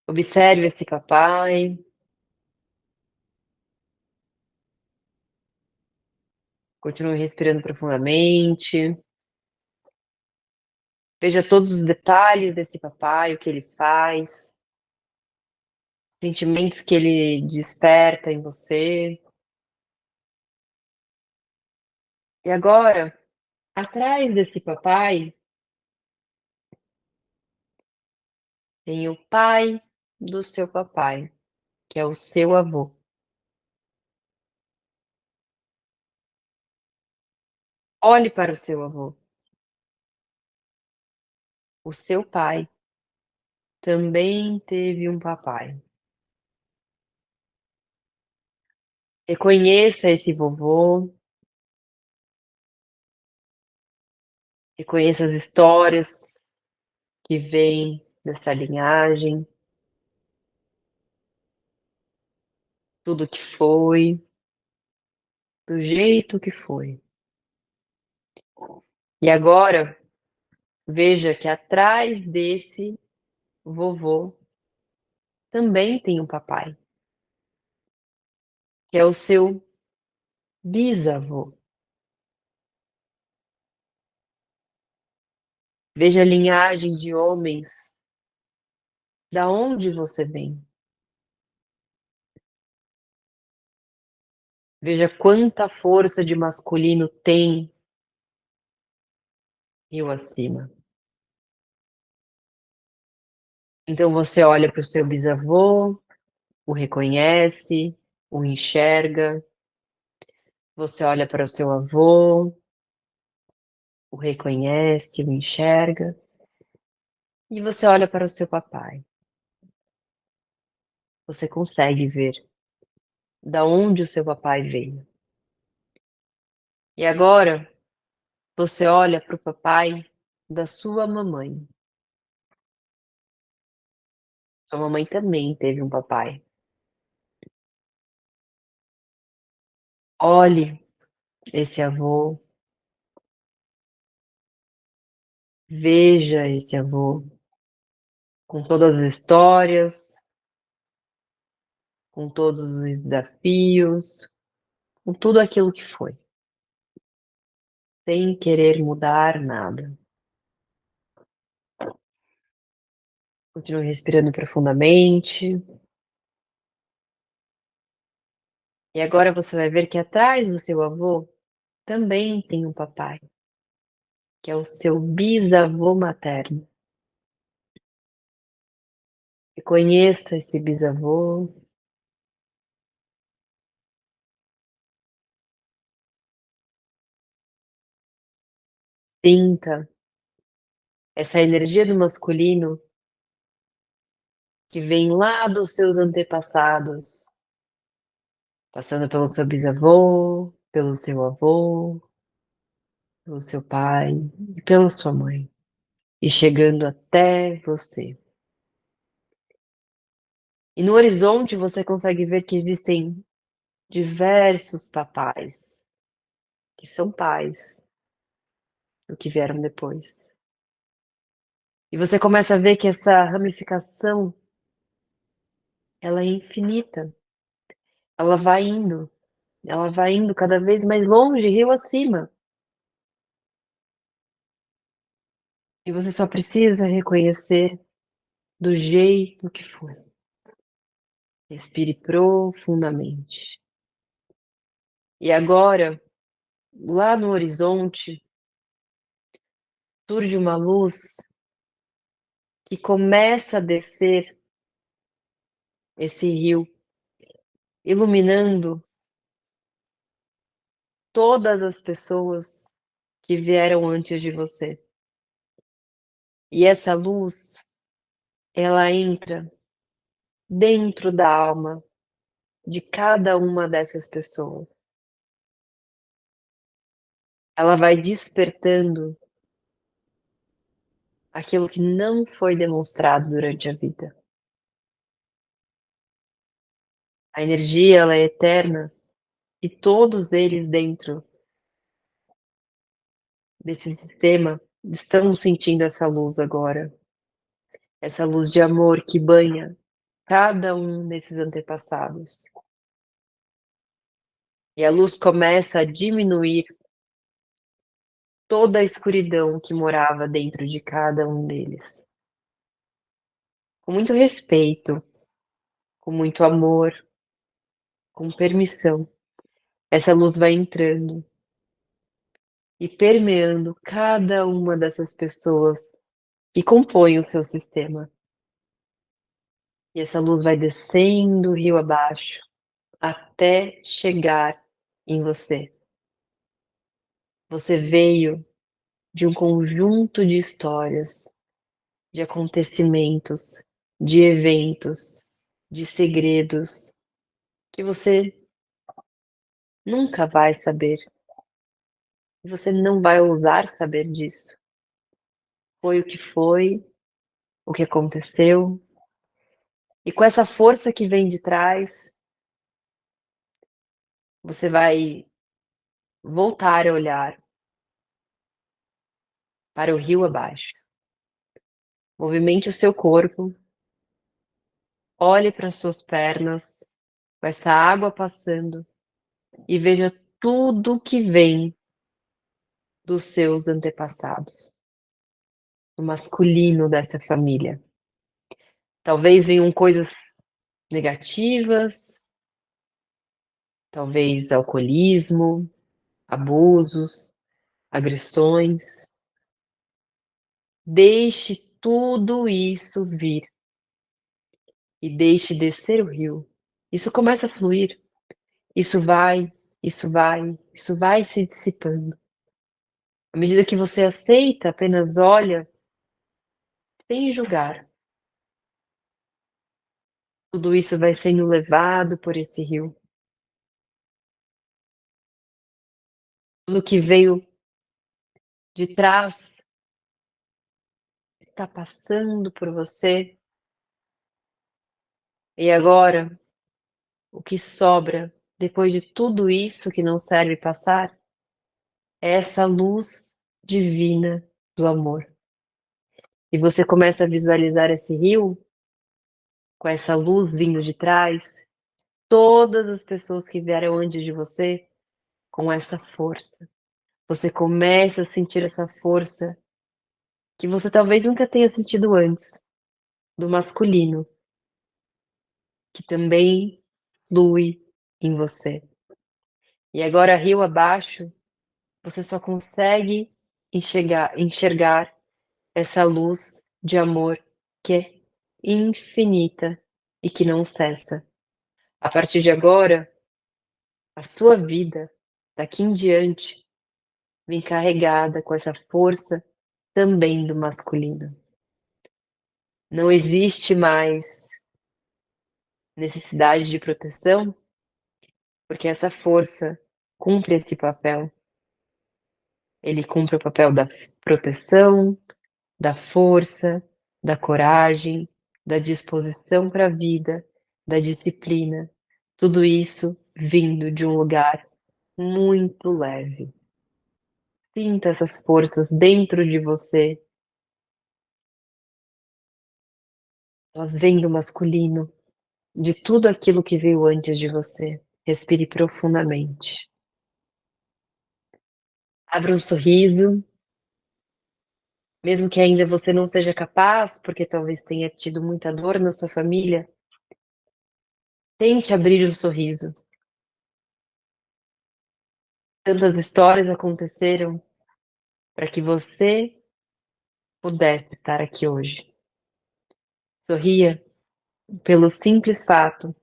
Observe esse papai. Continue respirando profundamente. Veja todos os detalhes desse papai, o que ele faz, sentimentos que ele desperta em você. E agora, atrás desse papai, tem o pai do seu papai, que é o seu avô. Olhe para o seu avô. O seu pai também teve um papai. Reconheça esse vovô, reconheça as histórias que vêm dessa linhagem, tudo que foi, do jeito que foi. E agora, veja que atrás desse vovô também tem um papai, que é o seu bisavô. Veja a linhagem de homens, da onde você vem. Veja quanta força de masculino tem rio acima. Então você olha para o seu bisavô, o reconhece, o enxerga. Você olha para o seu avô, o reconhece, o enxerga. E você olha para o seu papai. Você consegue ver da onde o seu papai veio. E agora você olha para o papai da sua mamãe. Sua mamãe também teve um papai. Olhe esse avô, veja esse avô, com todas as histórias, com todos os desafios, com tudo aquilo que foi, sem querer mudar nada. Continue respirando profundamente. E agora você vai ver que atrás do seu avô também tem um papai, que é o seu bisavô materno. Reconheça esse bisavô. Sinta essa energia do masculino que vem lá dos seus antepassados, passando pelo seu bisavô, pelo seu avô, pelo seu pai e pela sua mãe, e chegando até você. E no horizonte você consegue ver que existem diversos papais, que são pais do que vieram depois. E você começa a ver que essa ramificação, ela é infinita. Ela vai indo cada vez mais longe, rio acima. E você só precisa reconhecer do jeito que foi. Respire profundamente. E agora, lá no horizonte, surge uma luz que começa a descer esse rio, iluminando todas as pessoas que vieram antes de você. E essa luz, ela entra dentro da alma de cada uma dessas pessoas. Ela vai despertando aquilo que não foi demonstrado durante a vida. A energia, ela é eterna e todos eles dentro desse sistema estão sentindo essa luz agora. Essa luz de amor que banha cada um desses antepassados. E a luz começa a diminuir toda a escuridão que morava dentro de cada um deles. Com muito respeito, com muito amor, com permissão, essa luz vai entrando e permeando cada uma dessas pessoas que compõem o seu sistema. E essa luz vai descendo rio abaixo até chegar em você. Você veio de um conjunto de histórias, de acontecimentos, de eventos, de segredos que você nunca vai saber. E você não vai ousar saber disso. Foi, o que aconteceu, e com essa força que vem de trás, você vai voltar a olhar para o rio abaixo. Movimente o seu corpo, olhe para as suas pernas, com essa água passando, e veja tudo que vem dos seus antepassados, do masculino dessa família. Talvez venham coisas negativas, talvez alcoolismo, abusos, agressões. Deixe tudo isso vir e deixe descer o rio. Isso começa a fluir, isso vai, isso vai, isso vai se dissipando. À medida que você aceita, apenas olha, sem julgar. Tudo isso vai sendo levado por esse rio. Tudo que veio de trás está passando por você. E agora, o que sobra, depois de tudo isso que não serve passar, é essa luz divina do amor. E você começa a visualizar esse rio, com essa luz vindo de trás, todas as pessoas que vieram antes de você, com essa força. Você começa a sentir essa força que você talvez nunca tenha sentido antes, do masculino, que também flui em você. E agora, rio abaixo, você só consegue enxergar essa luz de amor que é infinita e que não cessa. A partir de agora, a sua vida, daqui em diante, vem carregada com essa força também do masculino. Não existe mais necessidade de proteção, porque essa força cumpre esse papel. Ele cumpre o papel da proteção, da força, da coragem, da disposição para a vida, da disciplina. Tudo isso vindo de um lugar muito leve. Sinta essas forças dentro de você. Elas vêm do masculino, de tudo aquilo que veio antes de você. Respire profundamente. Abra um sorriso, mesmo que ainda você não seja capaz, porque talvez tenha tido muita dor na sua família, tente abrir um sorriso. Tantas histórias aconteceram para que você pudesse estar aqui hoje. Sorria pelo simples fato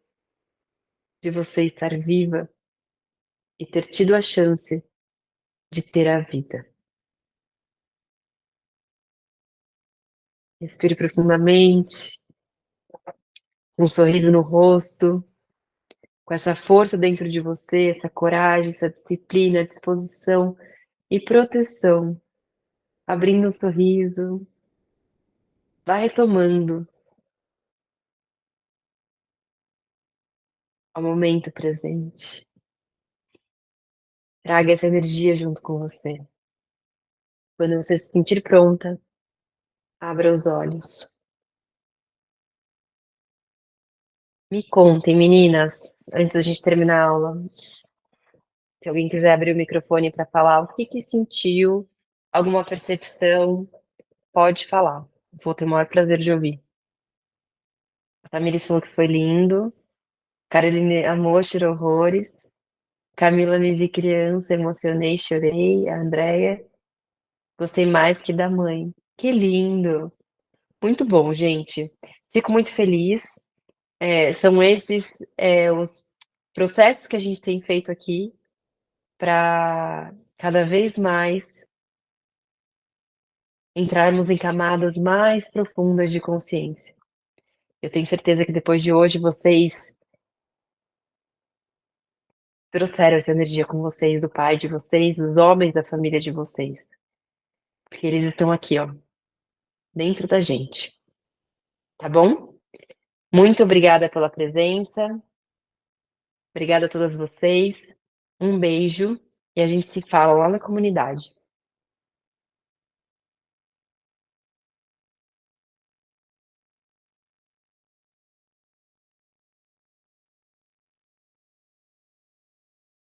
de você estar viva e ter tido a chance de ter a vida. Respire profundamente, com um sorriso no rosto, com essa força dentro de você, essa coragem, essa disciplina, disposição e proteção. Abrindo um sorriso, vai retomando ao momento presente. Traga essa energia junto com você. Quando você se sentir pronta, abra os olhos. Me contem, meninas, antes da gente terminar a aula, se alguém quiser abrir o microfone para falar o que sentiu, alguma percepção, pode falar. Vou ter o maior prazer de ouvir. A Tamiris falou que foi lindo. Caroline amou, tirou horrores. Camila, me vi criança, emocionei, chorei. A Andrea, gostei mais que da mãe. Que lindo! Muito bom, gente. Fico muito feliz. São esses os processos que a gente tem feito aqui para cada vez mais entrarmos em camadas mais profundas de consciência. Eu tenho certeza que depois de hoje vocês trouxeram essa energia com vocês, do pai de vocês, dos homens da família de vocês. Porque eles estão aqui, ó, dentro da gente. Tá bom? Muito obrigada pela presença. Obrigada a todas vocês. Um beijo e a gente se fala lá na comunidade.